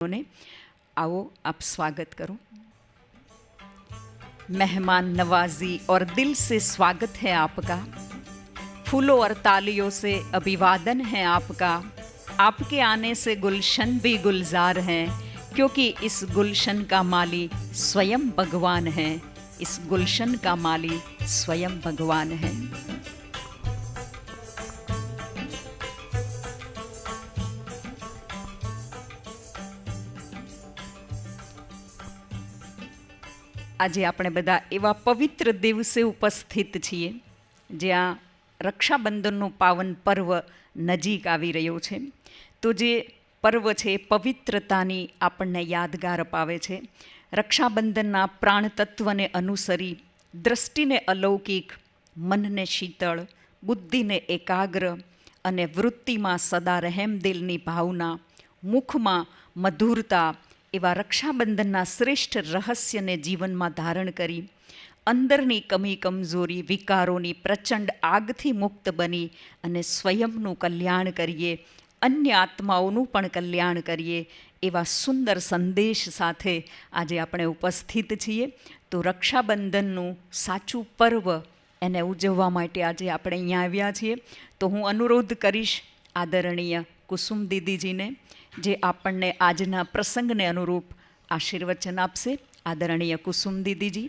ने आओ आप स्वागत करो। मेहमान नवाजी और दिल से स्वागत है आपका, फूलों और तालियों से अभिवादन है आपका। आपके आने से गुलशन भी गुलजार हैं, क्योंकि इस गुलशन का माली स्वयं भगवान है। इस गुलशन का माली स्वयं भगवान है। આજે આપણે બધા એવા પવિત્ર દિવસે ઉપસ્થિત છીએ જ્યાં રક્ષાબંધનનું પાવન પર્વ નજીક આવી રહ્યો છે। તો જે પર્વ છે પવિત્રતાની આપણને યાદગાર અપાવે છે। રક્ષાબંધનના પ્રાણ તત્વને અનુસરી દ્રષ્ટિને અલૌકિક, મનને શીતળ, બુદ્ધિને એકાગ્ર અને વૃત્તિમાં સદા રહેમદિલની ભાવના, મુખમાં મધુરતા એવા રક્ષાબંધનના શ્રેષ્ઠ રહસ્યને જીવનમાં ધારણ કરી અંદરની કમી કમજોરી વિકારોની પ્રચંડ આગથી મુક્ત બની અને સ્વયંનું કલ્યાણ કરીએ, અન્ય આત્માઓનું પણ કલ્યાણ કરીએ એવા સુંદર સંદેશ સાથે આજે આપણે ઉપસ્થિત છીએ। તો રક્ષાબંધનનું સાચું પર્વ એને ઉજવવા માટે આજે આપણે અહીંયા આવ્યા છીએ। તો હું અનુરોધ કરીશ આદરણીય કુસુમ દીદીજીને, જે આપણને આજના પ્રસંગને અનુરૂપ આશીર્વચન આપશે। આદરણીય કુસુમ દીદીજી,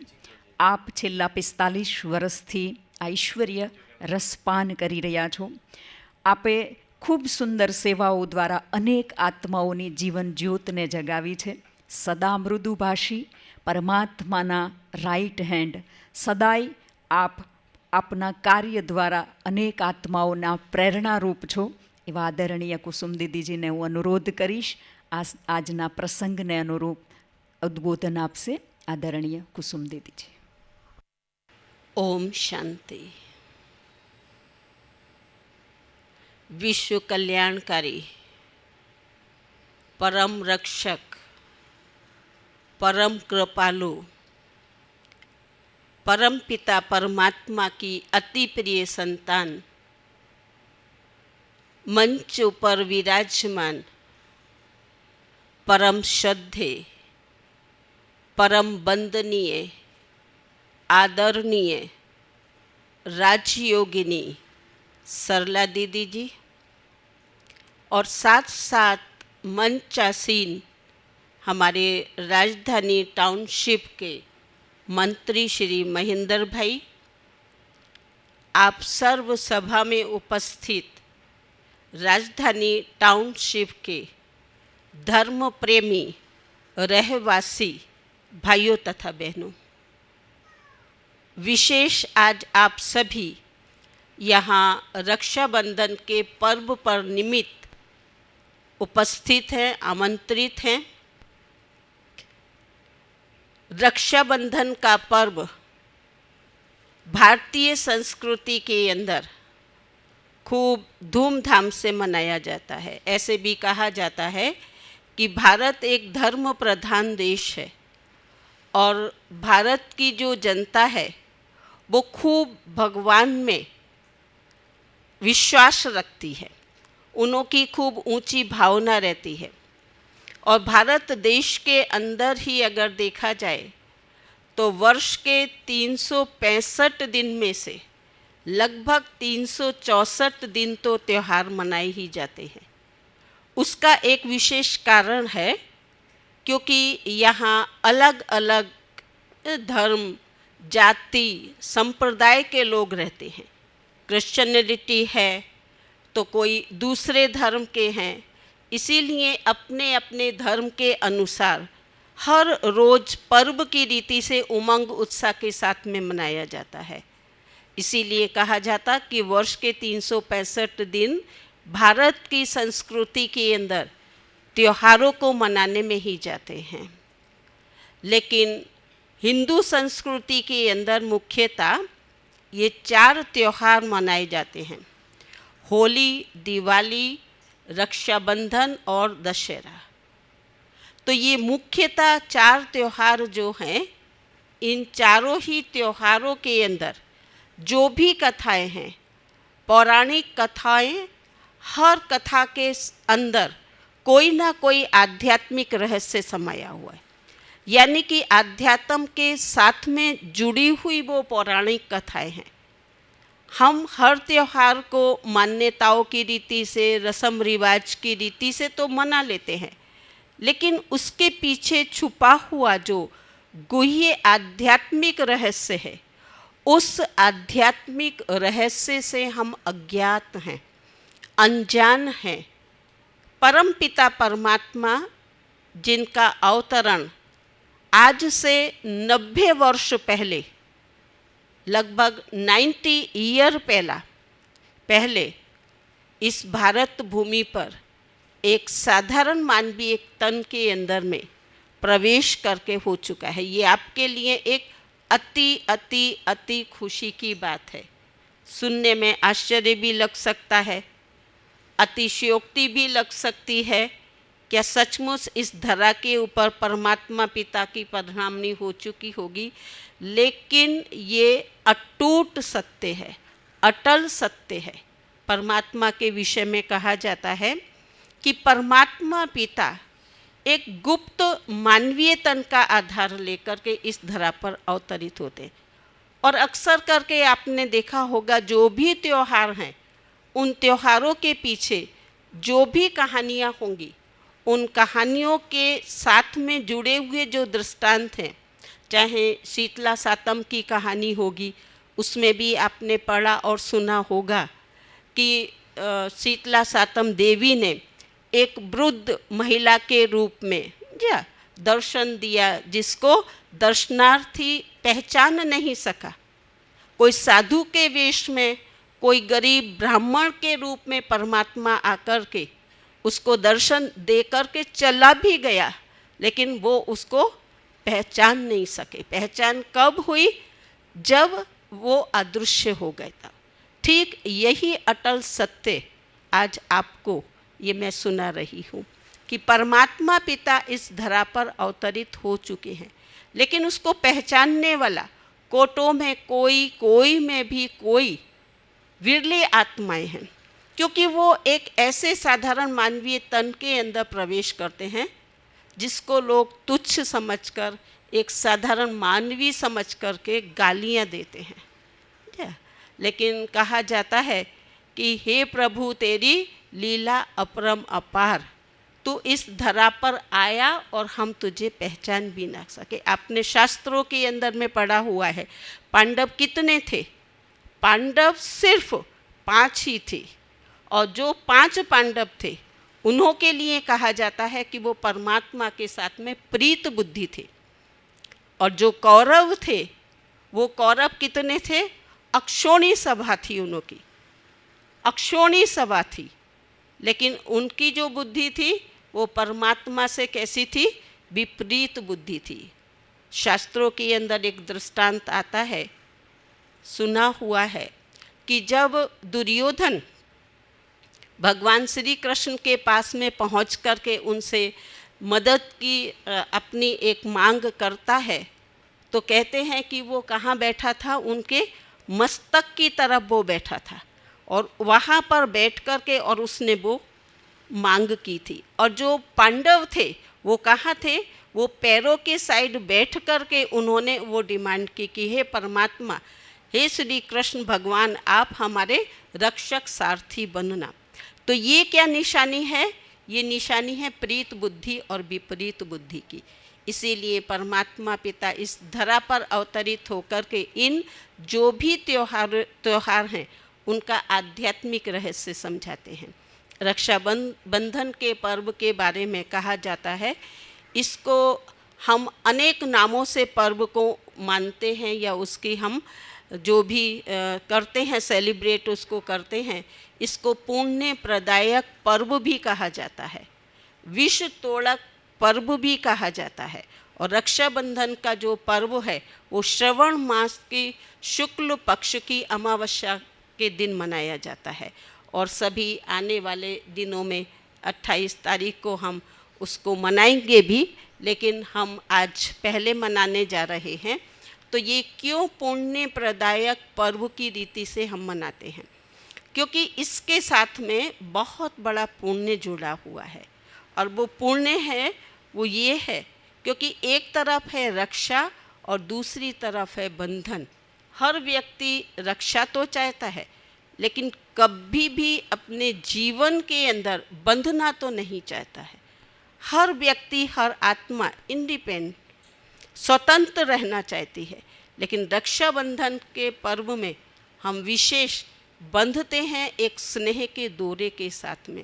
આપ છેલ્લા 45 વર્ષથી ઐશ્વર્ય રસપાન કરી રહ્યા છો। આપે ખૂબ સુંદર સેવાઓ દ્વારા અનેક આત્માઓની જીવન જ્યોતને જગાવી છે। સદા મૃદુભાષી, પરમાત્માના રાઈટ હેન્ડ, સદાય આપ આપના કાર્ય દ્વારા અનેક આત્માઓના પ્રેરણારૂપ છો। એવા આદરણીય કુસુમ દીદીજીને હું અનુરોધ કરીશ આજના પ્રસંગને અનુરૂપ ઉદ્બોધન આપશે। આદરણીય કુસુમ દીદીજી। ओम शांति। विश्व कल्याणकारी, परम रक्षक, परम कृपालु, परम पिता परमात्मा की अति प्रिय संतान, मंच पर विराजमान परम श्रद्धेय, परम वंदनीय, आदरणीय राजयोगिनी सरला दीदी जी और साथ साथ मंचासीन हमारे राजधानी टाउनशिप के मंत्री श्री महेंद्र भाई, आप सर्व सभा में उपस्थित राजधानी टाउनशिप के धर्म प्रेमी रहवासी भाइयों तथा बहनों, विशेष आज आप सभी यहाँ रक्षाबंधन के पर्व पर निमित्त उपस्थित हैं, आमंत्रित हैं। रक्षाबंधन का पर्व भारतीय संस्कृति के अंदर खूब धूमधाम से मनाया जाता है। ऐसे भी कहा जाता है कि भारत एक धर्म प्रधान देश है और भारत की जो जनता है वो खूब भगवान में विश्वास रखती है, उनकी खूब ऊंची भावना रहती है। और भारत देश के अंदर ही अगर देखा जाए तो वर्ष के 365 दिन में से लगभग 364 दिन तो त्यौहार मनाए ही जाते हैं। उसका एक विशेष कारण है क्योंकि यहाँ अलग अलग धर्म, जाति, संप्रदाय के लोग रहते हैं। क्रिश्चियनिटी है तो कोई दूसरे धर्म के हैं, इसीलिए अपने अपने धर्म के अनुसार हर रोज़ पर्व की रीति से उमंग उत्साह के साथ में मनाया जाता है। इसीलिए कहा जाता कि वर्ष के 365 दिन भारत की संस्कृति के अंदर त्योहारों को मनाने में ही जाते हैं। लेकिन हिंदू संस्कृति के अंदर मुख्यतः ये 4 त्योहार मनाए जाते हैं: होली, दिवाली, रक्षाबंधन और दशहरा। तो ये मुख्यतः 4 त्योहार जो हैं, इन चारों ही त्योहारों के अंदर जो भी कथाएं हैं, पौराणिक कथाएं, हर कथा के अंदर कोई ना कोई आध्यात्मिक रहस्य समाया हुआ है, यानी कि आध्यात्म के साथ में जुड़ी हुई वो पौराणिक कथाएं हैं। हम हर त्यौहार को मान्यताओं की रीति से, रस्म रिवाज की रीति से तो मना लेते हैं, लेकिन उसके पीछे छुपा हुआ जो गुह्य आध्यात्मिक रहस्य है, उस आध्यात्मिक रहस्य से हम अज्ञात हैं, अनजान हैं। परम पिता परमात्मा जिनका अवतरण आज से 90 वर्ष पहले, लगभग 90 ईयर पहले इस भारत भूमि पर एक साधारण मानवीय तन के अंदर में प्रवेश करके हो चुका है। ये आपके लिए एक अति अति अति खुशी की बात है। सुनने में आश्चर्य भी लग सकता है, अतिशयोक्ति भी लग सकती है। क्या सचमुच इस धरा के ऊपर परमात्मा पिता की पधरामनी हो चुकी होगी? लेकिन ये अटूट सत्य है, अटल सत्य है। परमात्मा के विषय में कहा जाता है कि परमात्मा पिता एक गुप्त मानवीय तन का आधार लेकर के इस धरा पर अवतरित होते हैं। और अक्सर करके आपने देखा होगा, जो भी त्यौहार हैं, उन त्योहारों के पीछे जो भी कहानियाँ होंगी, उन कहानियों के साथ में जुड़े हुए जो दृष्टांत हैं, चाहे शीतला सातम की कहानी होगी, उसमें भी आपने पढ़ा और सुना होगा कि शीतला सातम देवी ने एक वृद्ध महिला के रूप में दर्शन दिया, जिसको दर्शनार्थी पहचान नहीं सका। कोई साधु के वेश में, कोई गरीब ब्राह्मण के रूप में परमात्मा आकर के उसको दर्शन दे कर के चला भी गया, लेकिन वो उसको पहचान नहीं सके। पहचान कब हुई? जब वो अदृश्य हो गया था। ठीक यही अटल सत्य आज आपको ये मैं सुना रही हूँ कि परमात्मा पिता इस धरा पर अवतरित हो चुके हैं, लेकिन उसको पहचानने वाला कोटों में कोई में भी कोई विरली आत्माएं हैं, क्योंकि वो एक ऐसे साधारण मानवीय तन के अंदर प्रवेश करते हैं जिसको लोग तुच्छ समझकर, एक साधारण मानवी समझ करके गालियाँ देते हैं। लेकिन कहा जाता है कि हे प्रभु तेरी लीला अपरम अपार, तू इस धरा पर आया और हम तुझे पहचान भी ना सके। आपने शास्त्रों के अंदर में पढ़ा हुआ है, पांडव कितने थे? पांडव सिर्फ 5 ही थे, और जो 5 पांडव थे उन्हों के लिए कहा जाता है कि वो परमात्मा के साथ में प्रीत बुद्धि थे। और जो कौरव थे, वो कौरव कितने थे? अक्षोणी सभा थी उन्हों की, अक्षोणी सभा थी, लेकिन उनकी जो बुद्धि थी वो परमात्मा से कैसी थी? विपरीत बुद्धि थी। शास्त्रों के अंदर एक दृष्टांत आता है, सुना हुआ है कि जब दुर्योधन भगवान श्री कृष्ण के पास में पहुंच करके उनसे मदद की अपनी एक मांग करता है, तो कहते हैं कि वो कहाँ बैठा था? उनके मस्तक की तरफ वो बैठा था, और वहाँ पर बैठ कर के और उसने वो मांग की थी। और जो पांडव थे वो कहाँ थे? वो पैरों के साइड बैठ कर के उन्होंने वो डिमांड की कि हे परमात्मा, हे श्री कृष्ण भगवान, आप हमारे रक्षक सारथी बनना। तो ये क्या निशानी है? ये निशानी है प्रीत बुद्धि और विपरीत बुद्धि की। इसीलिए परमात्मा पिता इस धरा पर अवतरित होकर के इन जो भी त्योहार हैं उनका आध्यात्मिक रहस्य समझाते हैं। रक्षाबंधन के पर्व के बारे में कहा जाता है, इसको हम अनेक नामों से पर्व को मानते हैं, या उसकी हम जो भी करते हैं सेलिब्रेट उसको करते हैं। इसको पुण्य प्रदायक पर्व भी कहा जाता है, विष तोड़क पर्व भी कहा जाता है। और रक्षाबंधन का जो पर्व है वो श्रवण मास की शुक्ल पक्ष की अमावस्या के दिन मनाया जाता है, और सभी आने वाले दिनों में 28 तारीख को हम उसको मनाएंगे भी, लेकिन हम आज पहले मनाने जा रहे हैं। तो ये क्यों पुण्य प्रदायक पर्व की रीति से हम मनाते हैं? क्योंकि इसके साथ में बहुत बड़ा पुण्य जुड़ा हुआ है, और वो पुण्य है वो ये है क्योंकि एक तरफ है रक्षा और दूसरी तरफ है बंधन। हर व्यक्ति रक्षा तो चाहता है लेकिन कभी भी अपने जीवन के अंदर बंधना तो नहीं चाहता है। हर व्यक्ति, हर आत्मा इंडिपेंडेंट, स्वतंत्र रहना चाहती है, लेकिन रक्षाबंधन के पर्व में हम विशेष बंधते हैं एक स्नेह के डोरे के साथ में।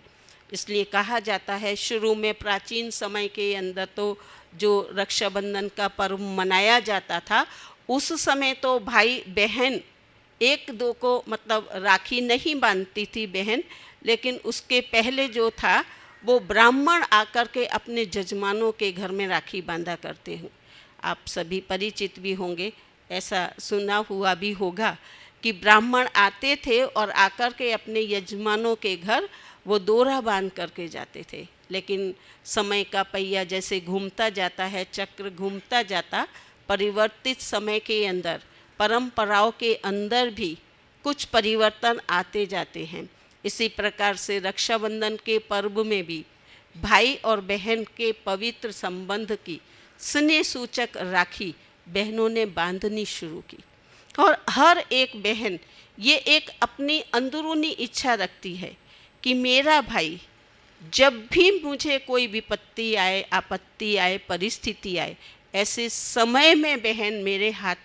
इसलिए कहा जाता है शुरू में प्राचीन समय के अंदर तो जो रक्षाबंधन का पर्व मनाया जाता था उस समय तो भाई बहन एक दो को मतलब राखी नहीं बांधती थी बहन, लेकिन उसके पहले जो था वो ब्राह्मण आकर के अपने जजमानों के घर में राखी बांधा करते हैं। आप सभी परिचित भी होंगे, ऐसा सुना हुआ भी होगा कि ब्राह्मण आते थे और आकर के अपने यजमानों के घर वो दोरा बांध करके जाते थे। लेकिन समय का पहिया जैसे घूमता जाता है, चक्र घूमता जाता, परिवर्तित समय के अंदर परंपराओं के अंदर भी कुछ परिवर्तन आते जाते हैं। इसी प्रकार से रक्षाबंधन के पर्व में भी भाई और बहन के पवित्र संबंध की स्नेह सूचक राखी बहनों ने बांधनी शुरू की। और हर एक बहन ये एक अपनी अंदरूनी इच्छा रखती है कि मेरा भाई जब भी मुझे कोई विपत्ति आए, आपत्ति आए, परिस्थिति आए, ऐसे समय में बहन मेरे हाथ,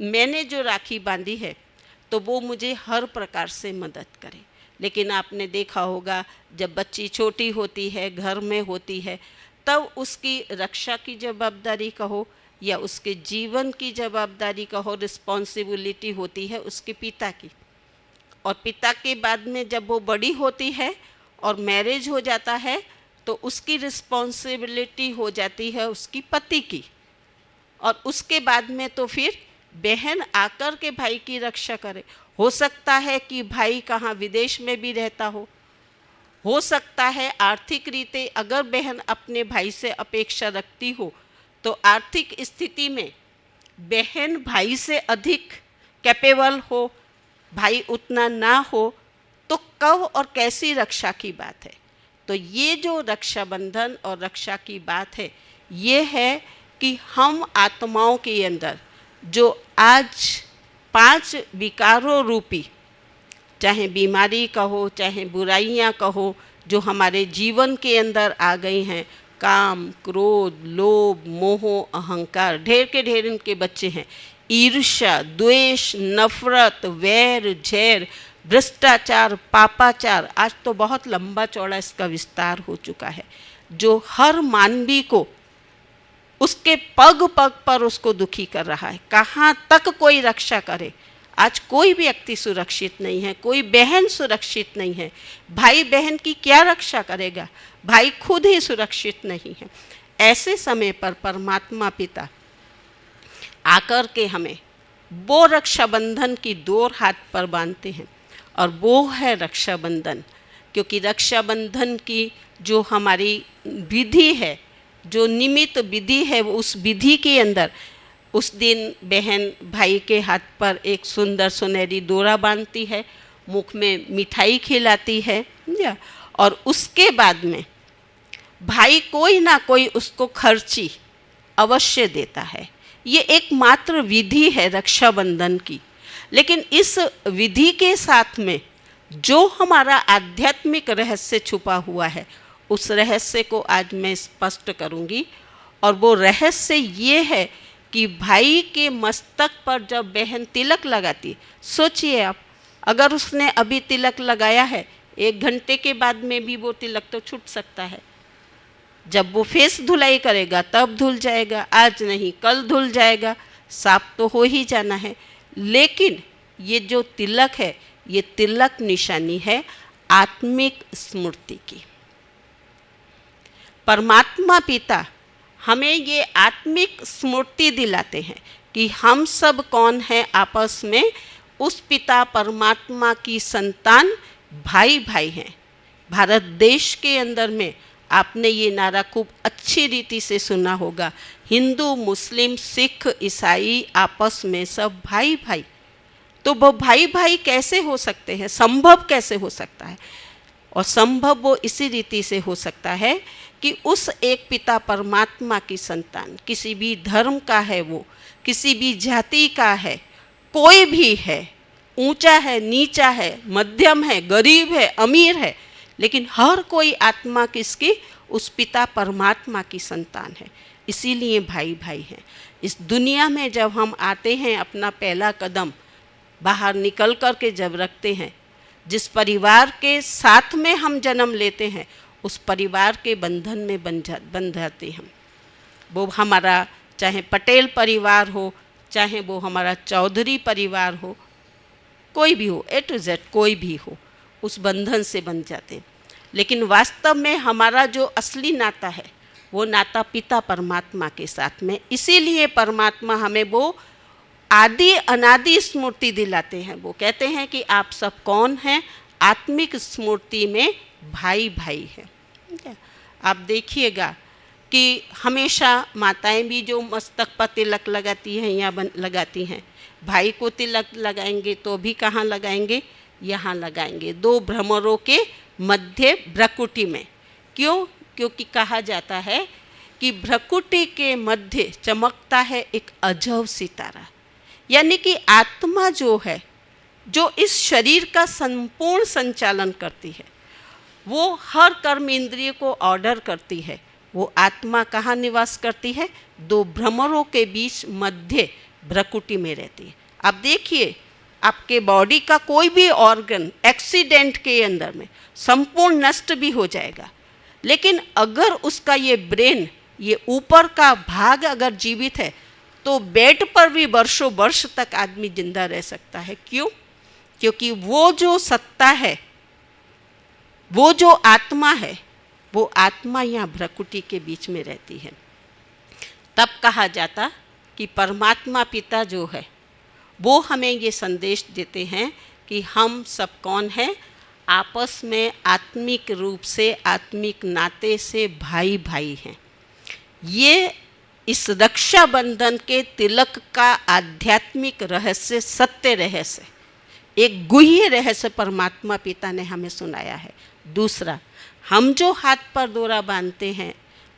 मैंने जो राखी बांधी है तो वो मुझे हर प्रकार से मदद करे। लेकिन आपने देखा होगा जब बच्ची छोटी होती है, घर में होती है, तब उसकी रक्षा की जवाबदारी कहो या उसके जीवन की जवाबदारी कहो, रिस्पॉन्सिबिलिटी होती है उसके पिता की। और पिता के बाद में जब वो बड़ी होती है और मैरिज हो जाता है तो उसकी रिस्पॉन्सिबिलिटी हो जाती है उसकी पति की। और उसके बाद में तो फिर बहन आकर के भाई की रक्षा करे। हो सकता है कि भाई कहाँ विदेश में भी रहता हो सकता है आर्थिक रीति अगर बहन अपने भाई से अपेक्षा रखती हो तो आर्थिक स्थिति में बहन भाई से अधिक कैपेबल हो, भाई उतना ना हो, तो कब और कैसी रक्षा की बात है। तो ये जो रक्षाबंधन और रक्षा की बात है ये है कि हम आत्माओं के अंदर जो आज 5 विकारों रूपी, चाहे बीमारी कहो, चाहे बुराइयां कहो, जो हमारे जीवन के अंदर आ गई हैं, काम, क्रोध, लोभ, मोह, अहंकार, ढेर के ढेर इनके बच्चे हैं। ईर्ष्या, द्वेष, नफरत, वैर, झैर, भ्रष्टाचार, पापाचार, आज तो बहुत लंबा चौड़ा इसका विस्तार हो चुका है, जो हर मानवी को उसके पग पग पर उसको दुखी कर रहा है। कहाँ तक कोई रक्षा करे? आज कोई व्यक्ति सुरक्षित नहीं है, कोई बहन सुरक्षित नहीं है। भाई बहन की क्या रक्षा करेगा? भाई खुद ही सुरक्षित नहीं है। ऐसे समय पर परमात्मा पिता आकर के हमें वो रक्षाबंधन की डोर हाथ पर बांधते हैं और वो है रक्षाबंधन। क्योंकि रक्षाबंधन की जो हमारी विधि है, जो निमित्त विधि है, उस विधि के अंदर उस दिन बहन भाई के हाथ पर एक सुंदर सुनहरी डोरा बांधती है, मुख में मिठाई खिलाती है, और उसके बाद में भाई कोई ना कोई उसको खर्ची अवश्य देता है। ये एकमात्र विधि है रक्षाबंधन की। लेकिन इस विधि के साथ में जो हमारा आध्यात्मिक रहस्य छुपा हुआ है, उस रहस्य को आज मैं स्पष्ट करूंगी। और वो रहस्य ये है कि भाई के मस्तक पर जब बहन तिलक लगाती, सोचिए आप, अगर उसने अभी तिलक लगाया है, 1 घंटे के बाद में भी वो तिलक तो छूट सकता है। जब वो फेस धुलाई करेगा तब धुल जाएगा, आज नहीं कल धुल जाएगा, साफ तो हो ही जाना है। लेकिन ये जो तिलक है, ये तिलक निशानी है आत्मिक स्मृति की। परमात्मा पिता हमें ये आत्मिक स्मृति दिलाते हैं कि हम सब कौन हैं आपस में, उस पिता परमात्मा की संतान भाई भाई हैं। भारत देश के अंदर में आपने ये नारा खूब अच्छी रीति से सुना होगा, हिंदू, मुस्लिम, सिख, ईसाई आपस में सब भाई भाई। तो वो भाई भाई कैसे हो सकते हैं? संभव कैसे हो सकता है? और संभव वो इसी रीति से हो सकता है कि उस एक पिता परमात्मा की संतान, किसी भी धर्म का है वो, किसी भी जाति का है, कोई भी है, ऊंचा है, नीचा है, मध्यम है, गरीब है, अमीर है, लेकिन हर कोई आत्मा किसकी, उस पिता परमात्मा की संतान है। इसीलिए भाई भाई हैं। इस दुनिया में जब हम आते हैं, अपना पहला कदम बाहर निकल कर के जब रखते हैं, जिस परिवार के साथ में हम जन्म लेते हैं, उस परिवार के बंधन में बंध जाते हैं। वो हमारा चाहे पटेल परिवार हो, चाहे वो हमारा चौधरी परिवार हो, कोई भी हो, A to Z कोई भी हो, उस बंधन से बंध जाते हैं। लेकिन वास्तव में हमारा जो असली नाता है, वो नाता पिता परमात्मा के साथ में। इसीलिए परमात्मा हमें वो आदि अनादि स्मृति दिलाते हैं। वो कहते हैं कि आप सब कौन हैं, आत्मिक स्मृति में भाई भाई हैं। ठीक है? आप देखिएगा कि हमेशा माताएं भी जो मस्तक पर तिलक लगाती हैं या लगाती हैं, भाई को तिलक लगाएंगे तो भी कहाँ लगाएंगे, यहाँ लगाएंगे, दो भ्रमरों के मध्य भ्रकुटी में। क्यों? क्योंकि कहा जाता है कि भ्रकुटी के मध्य चमकता है एक अजब सितारा। यानी कि आत्मा जो है, जो इस शरीर का संपूर्ण संचालन करती है, वो हर कर्म इंद्रिय को ऑर्डर करती है, वो आत्मा कहाँ निवास करती है, दो भ्रमरों के बीच मध्य भ्रकुटी में रहती है। आप देखिए, आपके बॉडी का कोई भी ऑर्गन एक्सीडेंट के अंदर में संपूर्ण नष्ट भी हो जाएगा, लेकिन अगर उसका ये ब्रेन, ये ऊपर का भाग अगर जीवित है, तो बेड पर भी वर्षों वर्ष तक आदमी जिंदा रह सकता है। क्यों? क्योंकि वो जो सत्ता है, वो जो आत्मा है, वो आत्मा यहाँ भ्रकुटी के बीच में रहती है। तब कहा जाता कि परमात्मा पिता जो है, वो हमें ये संदेश देते हैं कि हम सब कौन हैं, आपस में आत्मिक रूप से, आत्मिक नाते से भाई भाई हैं। ये इस रक्षाबंधन के तिलक का आध्यात्मिक रहस्य, सत्य रहस्य, एक गुह्य रहस्य परमात्मा पिता ने हमें सुनाया है। दूसरा, हम जो हाथ पर डोरा बांधते हैं,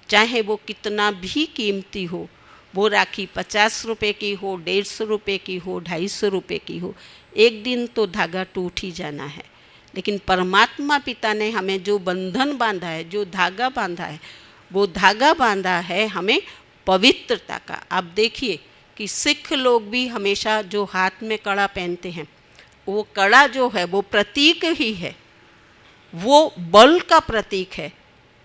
चाहे वो कितना भी कीमती हो, वो राखी 50 रुपये की हो, 150 रुपये की हो, 250 रुपये की हो, एक दिन तो धागा टूट ही जाना है। लेकिन परमात्मा पिता ने हमें जो बंधन बांधा है, जो धागा बांधा है, वो धागा बांधा है हमें पवित्रता का। आप देखिए कि सिख लोग भी हमेशा जो हाथ में कड़ा पहनते हैं, वो कड़ा जो है वो प्रतीक ही है, वो बल का प्रतीक है।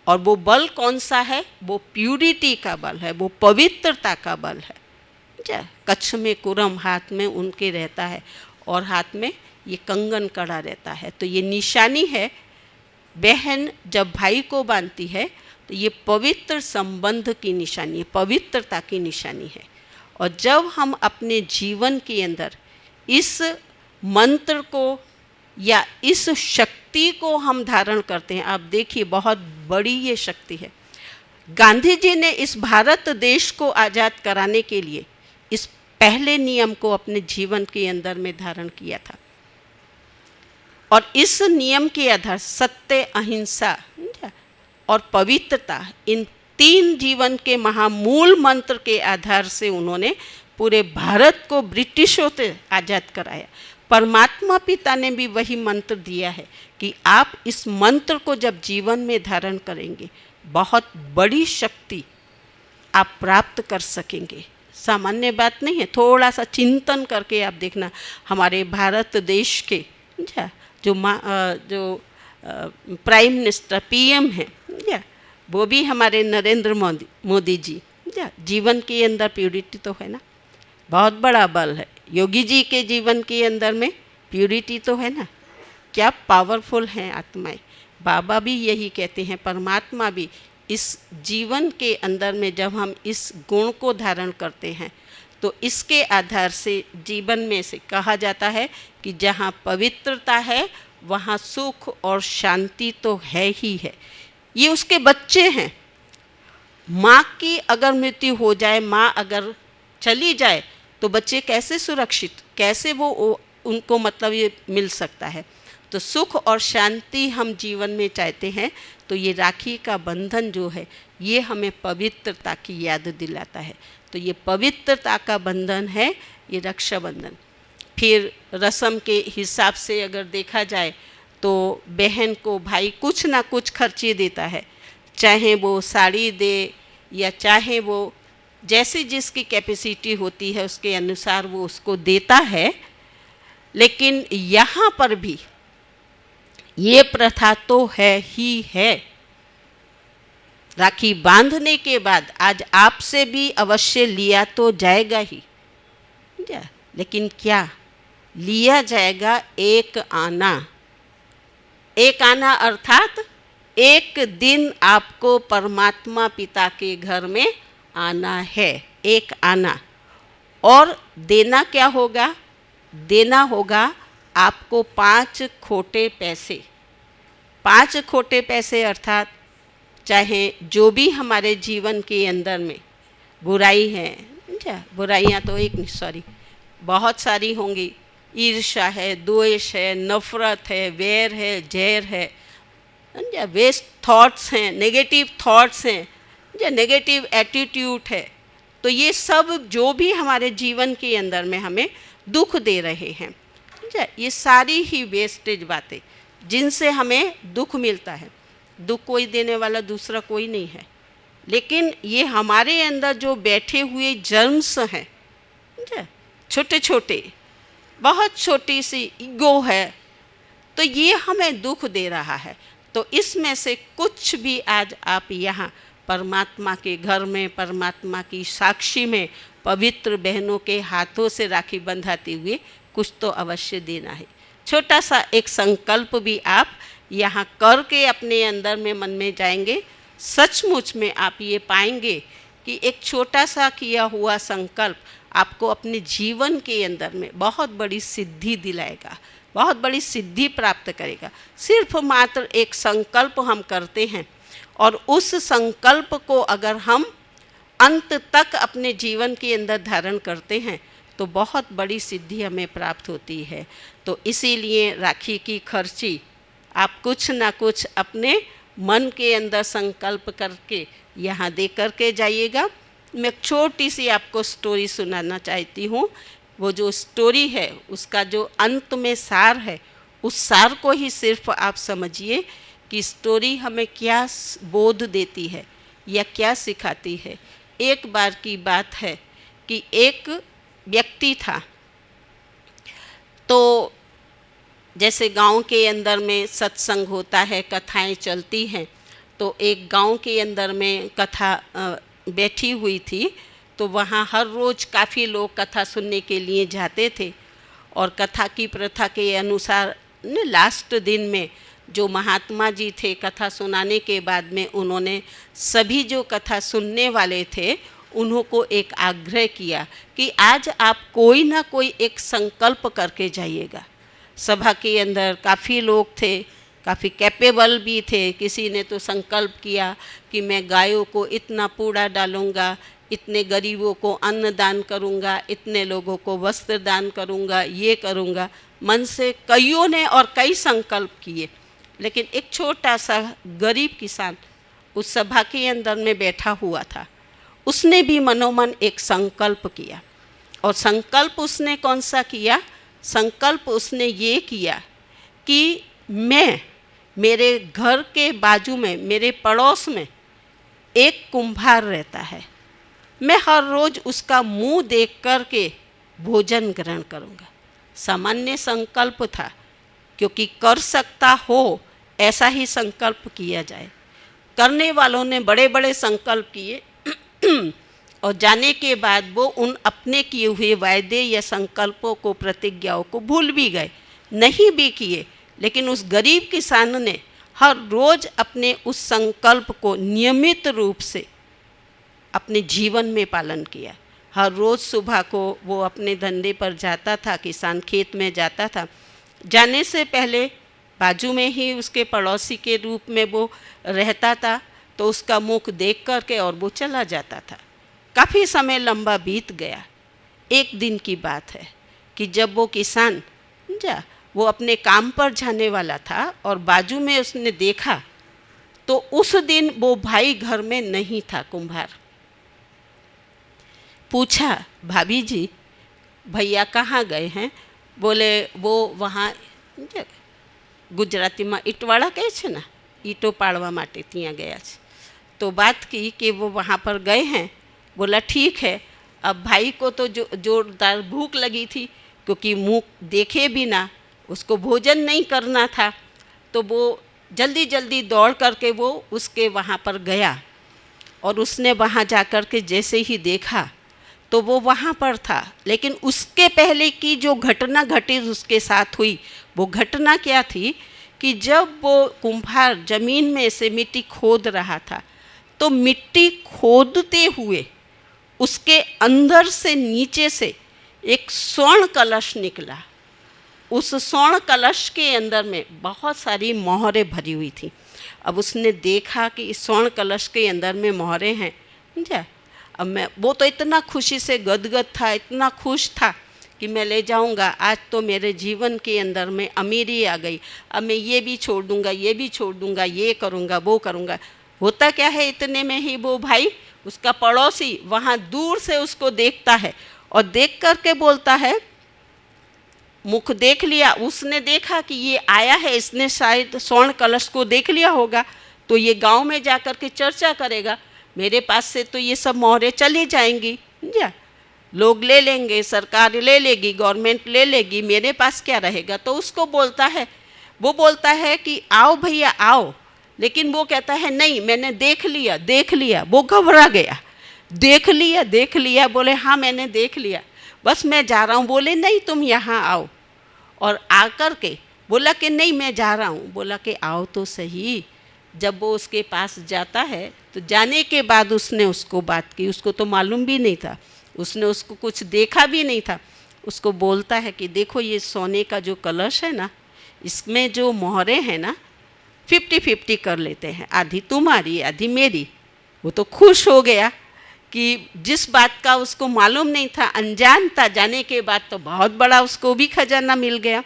और वो बल कौन सा है? वो प्यूरिटी का बल है, वो पवित्रता का बल है। कच्छ में कुरम हाथ में उनके रहता है, और हाथ में ये कंगन कड़ा रहता है। तो ये निशानी है, बहन जब भाई को बांधती है तो ये पवित्र संबंध की निशानी है, पवित्रता की निशानी है। और जब हम अपने जीवन के अंदर इस मंत्र को या इस शक्ति को हम धारण करते हैं, आप देखिए बहुत बड़ी ये शक्ति है। गांधी जी ने इस भारत देश को आज़ाद कराने के लिए इस पहले नियम को अपने जीवन के अंदर में धारण किया था। और इस नियम के आधार सत्य, अहिंसा और पवित्रता, इन 3 जीवन के महामूल मंत्र के आधार से उन्होंने पूरे भारत को ब्रिटिशों से आज़ाद कराया। परमात्मा पिता ने भी वही मंत्र दिया है कि आप इस मंत्र को जब जीवन में धारण करेंगे, बहुत बड़ी शक्ति आप प्राप्त कर सकेंगे। सामान्य बात नहीं है, थोड़ा सा चिंतन करके आप देखना, हमारे भारत देश के जो प्राइम मिनिस्टर PM हैं, वो भी हमारे नरेंद्र मोदी जी, जीवन के अंदर प्यूरिटी तो है ना, बहुत बड़ा बल है। योगी जी के जीवन के अंदर में प्यूरिटी तो है ना, क्या पावरफुल हैं आत्माएं। बाबा भी यही कहते हैं, परमात्मा भी, इस जीवन के अंदर में जब हम इस गुण को धारण करते हैं, तो इसके आधार से जीवन में से कहा जाता है कि जहाँ पवित्रता है वहाँ सुख और शांति तो है ही है। ये उसके बच्चे हैं। माँ की अगर मृत्यु हो जाए, माँ अगर चली जाए, तो बच्चे कैसे सुरक्षित, कैसे वो उनको मतलब ये मिल सकता है। तो सुख और शांति हम जीवन में चाहते हैं, तो ये राखी का बंधन जो है ये हमें पवित्रता की याद दिलाता है। तो ये पवित्रता का बंधन है ये रक्षाबंधन। फिर रस्म के हिसाब से अगर देखा जाए तो बहन को भाई कुछ ना कुछ खर्चे देता है, चाहे वो साड़ी दे या चाहे वो जैसी जिसकी कैपेसिटी होती है उसके अनुसार वो उसको देता है। लेकिन यहाँ पर भी ये प्रथा तो है ही है। राखी बांधने के बाद आज आपसे भी अवश्य लिया तो जाएगा ही, लेकिन क्या लिया जाएगा? एक आना। एक आना अर्थात एक दिन आपको परमात्मा पिता के घर में आना है, एक आना। और देना क्या होगा? देना होगा आपको 5 खोटे पैसे। 5 खोटे पैसे अर्थात चाहे जो भी हमारे जीवन के अंदर में बुराई है, बुराइयाँ तो एक नहीं, सॉरी, बहुत सारी होंगी। ईर्ष्या है, द्वेष है, नफरत है, वैर है, जहर है, वेस्ट थॉट्स हैं, नेगेटिव थॉट्स हैं, नेगेटिव एटीट्यूड है। तो ये सब जो भी हमारे जीवन के अंदर में हमें दुख दे रहे हैं, ये सारी ही वेस्टेज बातें जिनसे हमें दुख मिलता है। दुख कोई देने वाला दूसरा कोई नहीं है, लेकिन ये हमारे अंदर जो बैठे हुए जर्म्स हैं, छोटे छोटे, बहुत छोटी सी ईगो है, तो ये हमें दुख दे रहा है। तो इसमें से कुछ भी आज आप यहाँ परमात्मा के घर में, परमात्मा की साक्षी में पवित्र बहनों के हाथों से राखी बंधाते हुए कुछ तो अवश्य देना है। छोटा सा एक संकल्प भी आप यहाँ करके अपने अंदर में मन में जाएंगे, सचमुच में आप ये पाएंगे कि एक छोटा सा किया हुआ संकल्प आपको अपने जीवन के अंदर में बहुत बड़ी सिद्धि दिलाएगा, बहुत बड़ी सिद्धि प्राप्त करेगा। सिर्फ मात्र एक संकल्प हम करते हैं और उस संकल्प को अगर हम अंत तक अपने जीवन के अंदर धारण करते हैं तो बहुत बड़ी सिद्धि हमें प्राप्त होती है। तो इसीलिए राखी की खर्ची आप कुछ ना कुछ अपने मन के अंदर संकल्प करके यहाँ दे करके जाइएगा। मैं एक छोटी सी आपको स्टोरी सुनाना चाहती हूँ। वो जो स्टोरी है उसका जो अंत में सार है, उस सार को ही सिर्फ आप समझिए कि स्टोरी हमें क्या बोध देती है या क्या सिखाती है। एक बार की बात है कि एक व्यक्ति था, तो जैसे गांव के अंदर में सत्संग होता है, कथाएं चलती हैं, तो एक गांव के अंदर में कथा बैठी हुई थी। तो वहाँ हर रोज़ काफ़ी लोग कथा सुनने के लिए जाते थे और कथा की प्रथा के अनुसार लास्ट दिन में जो महात्मा जी थे, कथा सुनाने के बाद में उन्होंने सभी जो कथा सुनने वाले थे उन्हों को एक आग्रह किया कि आज आप कोई ना कोई एक संकल्प करके जाइएगा। सभा के अंदर काफ़ी लोग थे, काफ़ी कैपेबल भी थे। किसी ने तो संकल्प किया कि मैं गायों को इतना पूड़ा डालूँगा, इतने गरीबों को अन्न दान करूँगा, इतने लोगों को वस्त्र दान करूँगा, ये करूँगा। मन से कईयों ने और कई संकल्प किए, लेकिन एक छोटा सा गरीब किसान उस सभा के अंदर में बैठा हुआ था। उसने भी मनोमन एक संकल्प किया। और संकल्प उसने कौन सा किया? संकल्प उसने ये किया कि मैं, मेरे घर के बाजू में, मेरे पड़ोस में एक कुम्हार रहता है, मैं हर रोज़ उसका मुंह देख कर के भोजन ग्रहण करूँगा। सामान्य संकल्प था, क्योंकि कर सकता हो ऐसा ही संकल्प किया जाए। करने वालों ने बड़े बड़े संकल्प किए और जाने के बाद वो उन अपने किए हुए वायदे या संकल्पों को, प्रतिज्ञाओं को भूल भी गए, नहीं भी किए। लेकिन उस गरीब किसान ने हर रोज़ अपने उस संकल्प को नियमित रूप से अपने जीवन में पालन किया। हर रोज़ सुबह को वो अपने धंधे पर जाता था, किसान खेत में जाता था। जाने से पहले बाजू में ही उसके पड़ोसी के रूप में वो रहता था, तो उसका मुख देख कर के और वो चला जाता था। काफ़ी समय लंबा बीत गया। एक दिन की बात है कि जब वो किसान वो अपने काम पर जाने वाला था और बाजू में उसने देखा तो उस दिन वो भाई घर में नहीं था कुम्हार। पूछा, भाभी जी भैया कहाँ गए हैं? बोले वो वहाँ गुजराती में ईटवाड़ा कहे छे ना, ईटो पाड़वा माटे ત્યાં ગયા છે। तो बात की कि वो वहाँ पर गए हैं। बोला ठीक है। अब भाई को तो जोरदार भूख लगी थी, क्योंकि मुँह देखे बिना उसको भोजन नहीं करना था, तो वो जल्दी जल्दी दौड़ करके वो उसके वहाँ पर गया और उसने वहाँ जा कर के जैसे ही देखा तो वो वहाँ पर था। लेकिन उसके पहले की जो घटना घटी उसके साथ हुई, वो घटना क्या थी कि जब वो कुम्हार जमीन में से मिट्टी खोद रहा था तो मिट्टी खोदते हुए उसके अंदर से नीचे से एक स्वर्ण कलश निकला। उस स्वर्ण कलश के अंदर में बहुत सारी मोहरें भरी हुई थी। अब उसने देखा कि इस स्वर्ण कलश के अंदर में मोहरें हैं, समझा। अब वो तो इतना खुशी से गदगद था, इतना खुश था कि मैं ले जाऊंगा, आज तो मेरे जीवन के अंदर में अमीरी आ गई, अब मैं ये भी छोड़ दूंगा, ये भी छोड़ दूंगा, ये करूंगा, वो करूंगा। होता क्या है, इतने में ही वो भाई, उसका पड़ोसी वहाँ दूर से उसको देखता है और देख करके बोलता है, मुख देख लिया, उसने देखा कि ये आया है, इसने शायद स्वर्ण कलश को देख लिया होगा, तो ये गांव में जा कर के चर्चा करेगा, मेरे पास से तो ये सब मोहरें चली जाएंगी, समझा, लोग ले लेंगे, सरकार ले लेगी, गवर्नमेंट ले लेगी, मेरे पास क्या रहेगा। तो उसको बोलता है, वो बोलता है कि आओ भैया आओ, लेकिन वो कहता है नहीं, मैंने देख लिया देख लिया। वो घबरा गया, देख लिया देख लिया, बोले हाँ मैंने देख लिया, बस मैं जा रहा हूँ। बोले नहीं तुम यहाँ आओ, और आकर के बोला कि नहीं मैं जा रहा हूँ। बोला कि आओ तो सही। जब वो उसके पास जाता है तो जाने के बाद उसने उसको बात की, उसको तो मालूम भी नहीं था, उसने उसको कुछ देखा भी नहीं था। उसको बोलता है कि देखो ये सोने का जो कलश है ना, इसमें जो मोहरें हैं ना 50-50 कर लेते हैं, आधी तुम्हारी आधी मेरी। वो तो खुश हो गया कि जिस बात का उसको मालूम नहीं था, अनजान था, जाने के बाद तो बहुत बड़ा उसको भी खजाना मिल गया।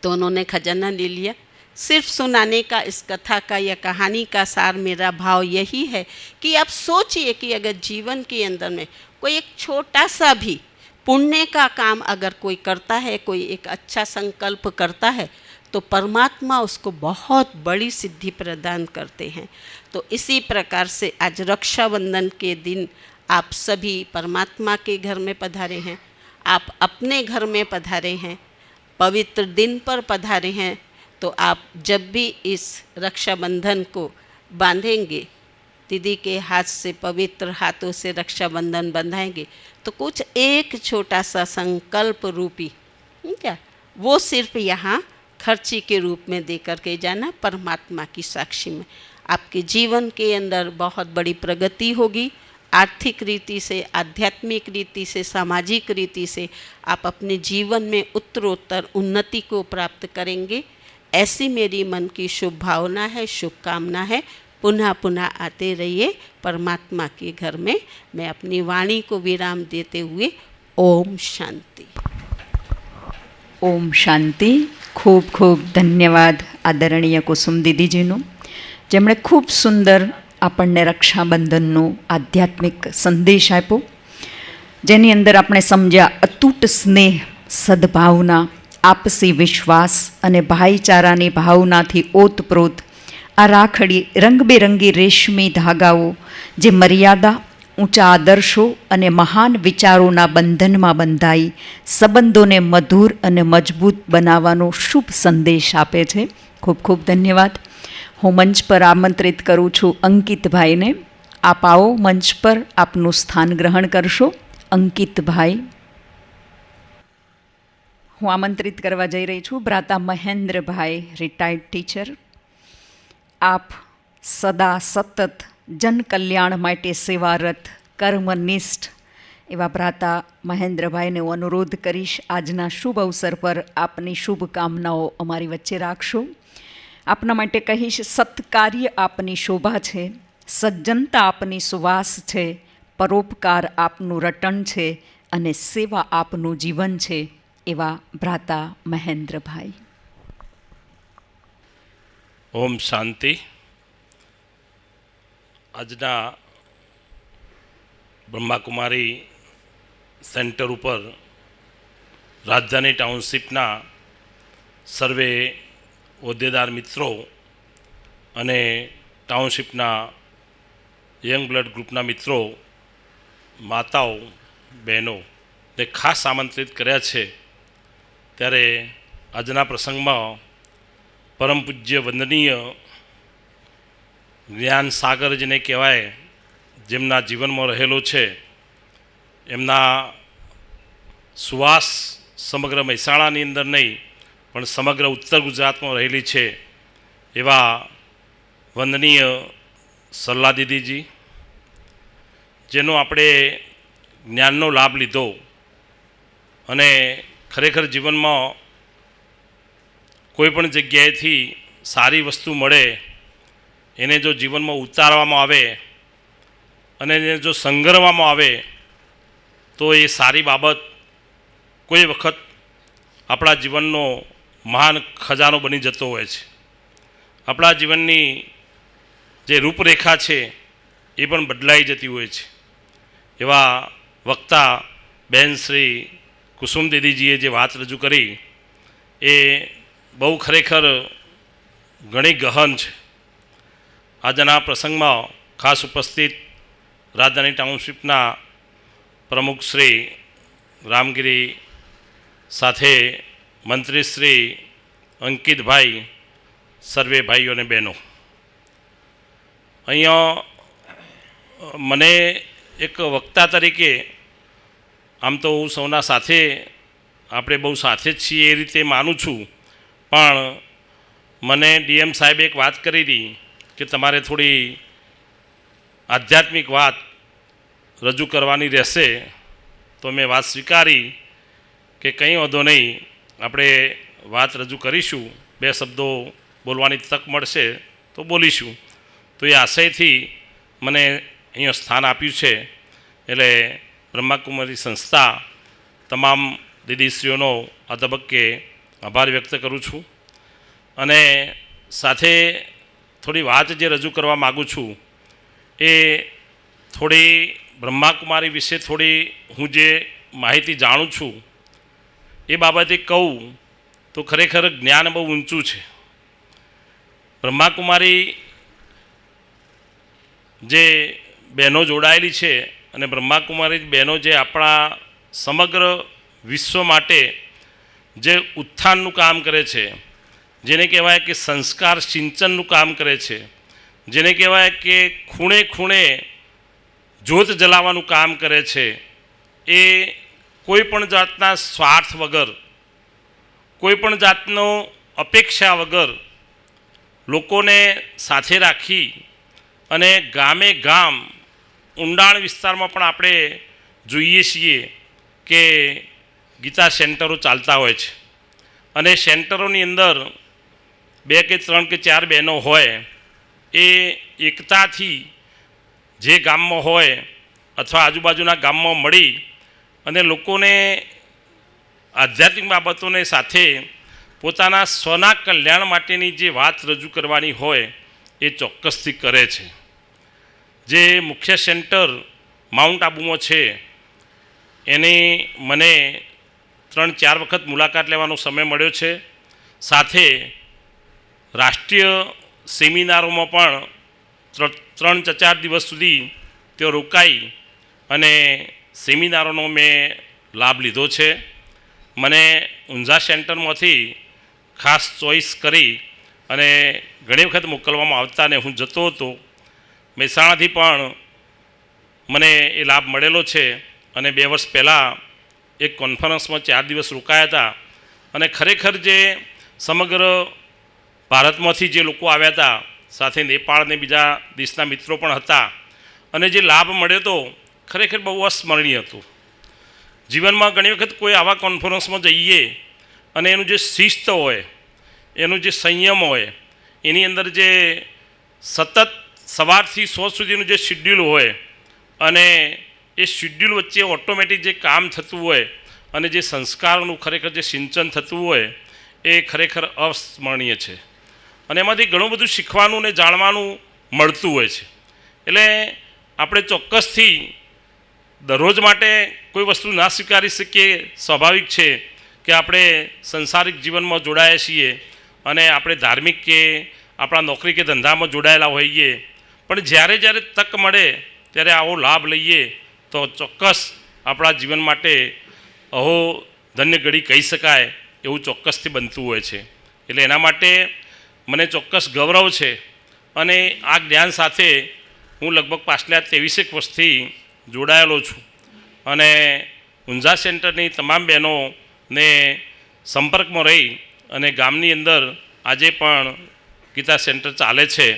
तो उन्होंने खजाना ले लिया। सिर्फ सुनाने का इस कथा का या कहानी का सार मेरा भाव यही है कि आप सोचिए कि अगर जीवन के अंदर में कोई एक छोटा सा भी पुण्य का काम अगर कोई करता है, कोई एक अच्छा संकल्प करता है, तो परमात्मा उसको बहुत बड़ी सिद्धि प्रदान करते हैं। तो इसी प्रकार से आज रक्षाबंधन के दिन आप सभी परमात्मा के घर में पधारे हैं, आप अपने घर में पधारे हैं, पवित्र दिन पर पधारे हैं। तो आप जब भी इस रक्षाबंधन को बांधेंगे, दीदी के हाथ से पवित्र हाथों से रक्षाबंधन बंधाएंगे, तो कुछ एक छोटा सा संकल्प रूपी क्या वो सिर्फ यहाँ खर्ची के रूप में दे करके जाना, परमात्मा की साक्षी में आपके जीवन के अंदर बहुत बड़ी प्रगति होगी। आर्थिक रीति से, आध्यात्मिक रीति से, सामाजिक रीति से आप अपने जीवन में उत्तरोत्तर उन्नति को प्राप्त करेंगे। ऐसी मेरी मन की शुभ भावना है, शुभकामना है। पुनः पुनः आते रहिए परमात्मा के घर में। मैं अपनी वाणी को विराम देते हुए ओम शांति। ओम शांति। खूब खूब धन्यवाद आदरणीय કુસુમ દીદીજીનું, જેમણે ખૂબ સુંદર આપણને રક્ષાબંધનનો આધ્યાત્મિક સંદેશ આપ્યો, જેની અંદર આપણે સમજ્યા અતૂટ સ્નેહ, સદભાવના, આપસી વિશ્વાસ અને ભાઈચારાની ભાવનાથી ઓતપ્રોત આ રાખડી રંગબેરંગી રેશમી ધાગાઓ જે મર્યાદા, ઊંચા આદર્શો અને મહાન વિચારોના બંધનમાં બંધાઈ સંબંધોને મધુર અને મજબૂત બનાવવાનો શુભ સંદેશ આપે છે. ખૂબ ખૂબ ધન્યવાદ. હું મંચ પર આમંત્રિત કરું છું અંકિતભાઈને. આપ આવો મંચ પર, આપનું સ્થાન ગ્રહણ કરશો. અંકિતભાઈ, હું આમંત્રિત કરવા જઈ રહી છું ભ્રાતા મહેન્દ્રભાઈ, રિટાયર્ડ ટીચર. આપ સદા સતત જનકલ્યાણ માટે સેવારત, કર્મનિષ્ઠ એવા ભ્રાતા મહેન્દ્રભાઈને હું અનુરોધ કરીશ, આજના શુભ અવસર પર આપની શુભકામનાઓ અમારી વચ્ચે રાખશો. આપના માટે કહીશ, સત્કાર્ય આપની શોભા છે, સજ્જનતા આપની સુવાસ છે, પરોપકાર આપનું રટણ છે અને સેવા આપનું જીવન છે. એવા ભ્રાતા મહેન્દ્રભાઈ. ઓમ શાંતિ. આજના બ્રહ્માકુમારી સેન્ટર ઉપર રાજધાની ટાઉનશીપના સર્વે હોદ્દેદાર મિત્રો અને ટાઉનશીપના યંગ બ્લડ ગ્રુપના મિત્રો, માતાઓ, બહેનો ને ખાસ આમંત્રિત કર્યા છે. ત્યારે આજના પ્રસંગમાં પરમ પૂજ્ય વંદનીય જ્ઞાન સાગર જેને કહેવાય, જેમના જીવનમાં રહેલો છે, એમના સુવાસ સમગ્ર મહેસાણાની અંદર નહીં પણ સમગ્ર ઉત્તર ગુજરાતમાં રહેલી છે એવા વંદનીય સરલા દીદીજી, જેનો આપણે જ્ઞાનનો લાભ લીધો અને ખરેખર જીવનમાં કોઈ પણ જગ્યાએથી સારી વસ્તુ મળે એને જો જીવનમાં ઉતારવામાં આવે અને એને જો સંગ્રહવામાં આવે તો એ સારી બાબત કોઈ વખત આપણા જીવનનો મહાન ખજાનો બની જતો હોય છે. આપણા જીવનની જે રૂપરેખા છે એ પણ બદલાઈ જતી હોય છે. એવા વક્તા બહેન શ્રી કુસુમ દીદીજીએ જે વાત રજૂ કરી એ બહુ ખરેખર ઘણી ગહન છે. આજના પ્રસંગમાં ખાસ ઉપસ્થિત રાજધાની ટાઉનશીપના પ્રમુખ શ્રી રામગીરી સાથે મંત્રી શ્રી અંકિતભાઈ, સર્વે ભાઈઓ અને બહેનો, અહીંયા મને એક વક્તા તરીકે આમ તો હું સૌના સાથે આપણે બહુ સાથે જ છીએ એ રીતે માનું છું, પણ મને ડીએમ સાહેબે એક વાત કરી હતી કે તમારે થોડી આધ્યાત્મિક વાત રજૂ કરવાની રહેશે. તો મેં વાત સ્વીકારી કે કંઈ વાંધો નહીં, આપણે વાત રજૂ કરીશું, બે શબ્દો બોલવાની તક મળશે તો બોલીશું. તો એ આશયથી મને અહીંયા સ્થાન આપ્યું છે. એટલે બ્રહ્માકુમારી સંસ્થા તમામ દીદીશ્રીઓનો આ તબક્કે આભાર વ્યક્ત કરું છું. અને સાથે થોડી વાત જે રજૂ કરવા માગું છું એ થોડી બ્રહ્માકુમારી વિશે થોડી હું જે માહિતી જાણું છું એ બાબતે કહું તો ખરેખર જ્ઞાન બહુ ઊંચું છે. બ્રહ્માકુમારી જે બહેનો જોડાયેલી છે અને બ્રહ્માકુમારી બહેનો જે આપણા સમગ્ર વિશ્વ માટે જે ઉત્થાનનું કામ કરે છે, જેને કહેવાય કે સંસ્કાર સિંચનનું કામ કરે છે, જેને કહેવાય કે ખૂણે ખૂણે જ્યોત જલાવવાનું કામ કરે છે, એ કોઈ પણ જાતના સ્વાર્થ વગર, કોઈ પણ જાતનો અપેક્ષા વગર લોકોને સાથે રાખી અને ગામે ગામ ઊંડાણ વિસ્તારમાં પણ આપણે જોઈએ છીએ કે ગીતા સેન્ટરો ચાલતા હોય છે અને સેન્ટરોની અંદર 2 કે 3 કે 4 બહેનો હોય એ એકતાથી જે ગામમાં હોય અથવા આજુબાજુના ગામમાં મળી અને લોકોને આધ્યાત્મિક બાબતોને સાથે પોતાના સ્વના કલ્યાણ માટેની જે વાત રજૂ કરવાની હોય એ ચોક્કસથી કરે છે. જે મુખ્ય સેન્ટર માઉન્ટ આબુમાં છે એની મને 3-4 વખત મુલાકાત લેવાનો સમય મળ્યો છે. સાથે રાષ્ટ્રીય સેમિનારોમાં પણ 3-4 દિવસ સુધી તેઓ રોકાઈ અને સેમિનારોનો મેં લાભ લીધો છે. મને ઊંઝા સેન્ટરમાંથી ખાસ ચોઈસ કરી અને ઘણી વખત મોકલવામાં આવતા ને હું જતો હતો. મહેસાણાથી પણ મને એ લાભ મળેલો છે અને 2 વર્ષ પહેલાં એક કોન્ફરન્સમાં 4 દિવસ રોકાયા હતા અને ખરેખર જે સમગ્ર ભારતમાંથી જે લોકો આવ્યા હતા, સાથે નેપાળ અને બીજા દેશના મિત્રો પણ હતા અને જે લાભ મળ્યો હતો ખરેખર બહુ અસ્મરણીય હતો. જીવનમાં ઘણી વખત કોઈ આવા કોન્ફરન્સમાં જઈએ અને એનું જે શિસ્ત હોય, એનું જે સંયમ હોય, એની અંદર જે સતત સવારથી સોચ સુધીનું જે શિડ્યુલ હોય અને એ શિડ્યુલ વચ્ચે ઓટોમેટિક જે કામ થતું હોય અને જે સંસ્કારોનું ખરેખર જે સિંચન થતું હોય એ ખરેખર અસ્મરણીય છે અને એમાંથી ઘણું બધું શીખવાનું ને જાણવાનું મળતું હોય છે. એટલે આપણે ચોક્કસથી દરરોજ માટે કોઈ વસ્તુ ના સ્વીકારી શકીએ, સ્વાભાવિક છે કે આપણે સંસારિક જીવનમાં જોડાયા છીએ અને આપણે ધાર્મિક કે આપણા નોકરી કે ધંધામાં જોડાયેલા હોઈએ, પણ જ્યારે જ્યારે તક મળે ત્યારે આવો લાભ લઈએ તો ચોક્કસ આપણા જીવન માટે અહો ધન્ય ઘડી કહી શકાય એવું ચોક્કસથી બનતું હોય છે. એટલે એના માટે મને ચોક્કસ ગૌરવ છે અને આ જ્ઞાન સાથે હું લગભગ પાછલા 23 વર્ષથી જોડાયેલો છું અને ઊંઝા સેન્ટરની તમામ બહેનોને સંપર્કમાં રહી અને ગામની અંદર આજે પણ ગીતા સેન્ટર ચાલે છે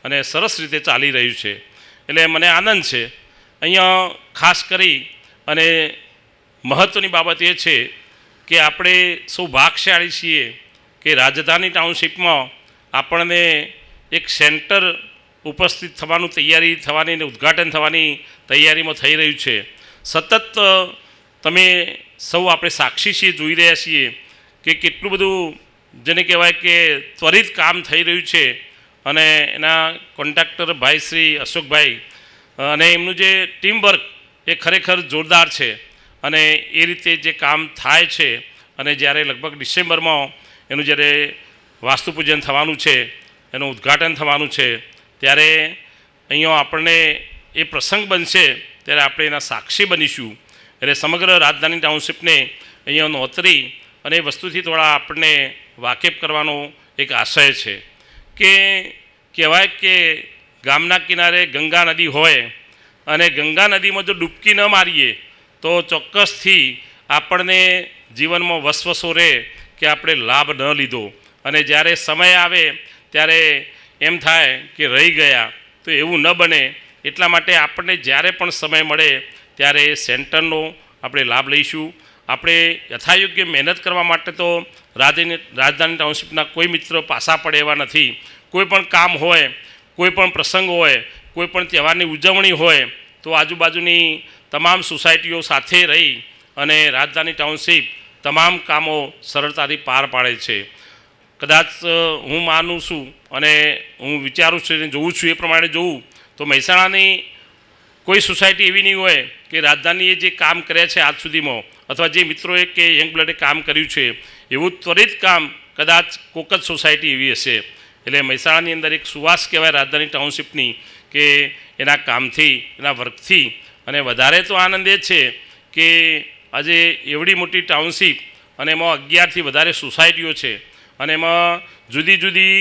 અને સરસ રીતે ચાલી રહ્યું છે. એટલે મને આનંદ છે. અહીંયા ખાસ કરી અને મહત્ત્વની બાબત એ છે કે આપણે સૌ ભાગશાળી છીએ કે રાજધાની ટાઉનશીપમાં આપણને એક સેન્ટર ઉપસ્થિત થવાનું તૈયારી થવાની ને ઉદ્ઘાટન થવાની તૈયારીમાં થઈ રહ્યું છે. સતત તમે સૌ આપણે સાક્ષી છીએ, જોઈ રહ્યા છીએ કે કેટલું બધું જેને કહેવાય કે ત્વરિત કામ થઈ રહ્યું છે અને એના કોન્ટ્રાક્ટર ભાઈ શ્રી અશોકભાઈ અને એમનું જે ટીમવર્ક એ ખરેખર જોરદાર છે અને એ રીતે જે કામ થાય છે અને જ્યારે લગભગ ડિસેમ્બરમાં એનું જ્યારે વાસ્તુપૂજન થવાનું છે, એનું ઉદ્ઘાટન થવાનું છે, ત્યારે અહીંયા આપણને એ પ્રસંગ બનશે ત્યારે આપણે એના સાક્ષી બનીશું. એટલે સમગ્ર રાજધાની ટાઉનશીપને અહીંયા નોતરી અને એ વસ્તુથી થોડા આપણને વાકેફ કરવાનો એક આશય છે કે કહેવાય કે ગામના કિનારે ગંગા નદી હોય અને ગંગા નદીમાં જો ડૂબકી ન મારીએ તો ચોક્કસથી આપણને જીવનમાં વસવસો રહે કે આપણે લાભ ન લીધો અને જ્યારે સમય આવે ત્યારે એમ થાય કે રહી ગયા. તો એવું ન બને એટલા માટે આપણને જ્યારે પણ સમય મળે ત્યારે એ સેન્ટરનો આપણે લાભ લઈશું. આપણે યથાયોગ્ય મહેનત કરવા માટે તો રાજધાની ટાઉનશીપના કોઈ મિત્ર પાછા પડે એવા નથી. કોઈ પણ કામ હોય, કોઈ પણ પ્રસંગ હોય, કોઈ પણ તહેવારની ઉજવણી હોય તો આજુબાજુની તમામ સોસાયટીઓ સાથે રહી અને રાજધાની ટાઉનશીપ તમામ કામો સરળતાથી પાર પાડે છે. કદાચ હું માનું છું અને હું વિચારું છું અને જોઉં છું એ પ્રમાણે જોઉં તો મહેસાણાની કોઈ સોસાયટી એવી નહીં હોય કે રાજધાનીએ જે કામ કર્યા છે આજ સુધીમાં અથવા જે મિત્રોએ કે યંગ બ્લડે કામ કર્યું છે એવું ત્વરિત કામ કદાચ કોક જ સોસાયટી એવી હશે. એટલે મહેસાણાની અંદર એક સુવાસ કહેવાય રાજધાની ટાઉનશીપની કે એના કામથી, એના વર્કથી. અને વધારે તો આનંદ એ છે કે આજે એવડી મોટી ટાઉનશીપ અને એમાં 11થી વધારે સોસાયટીઓ છે અને એમાં જુદી જુદી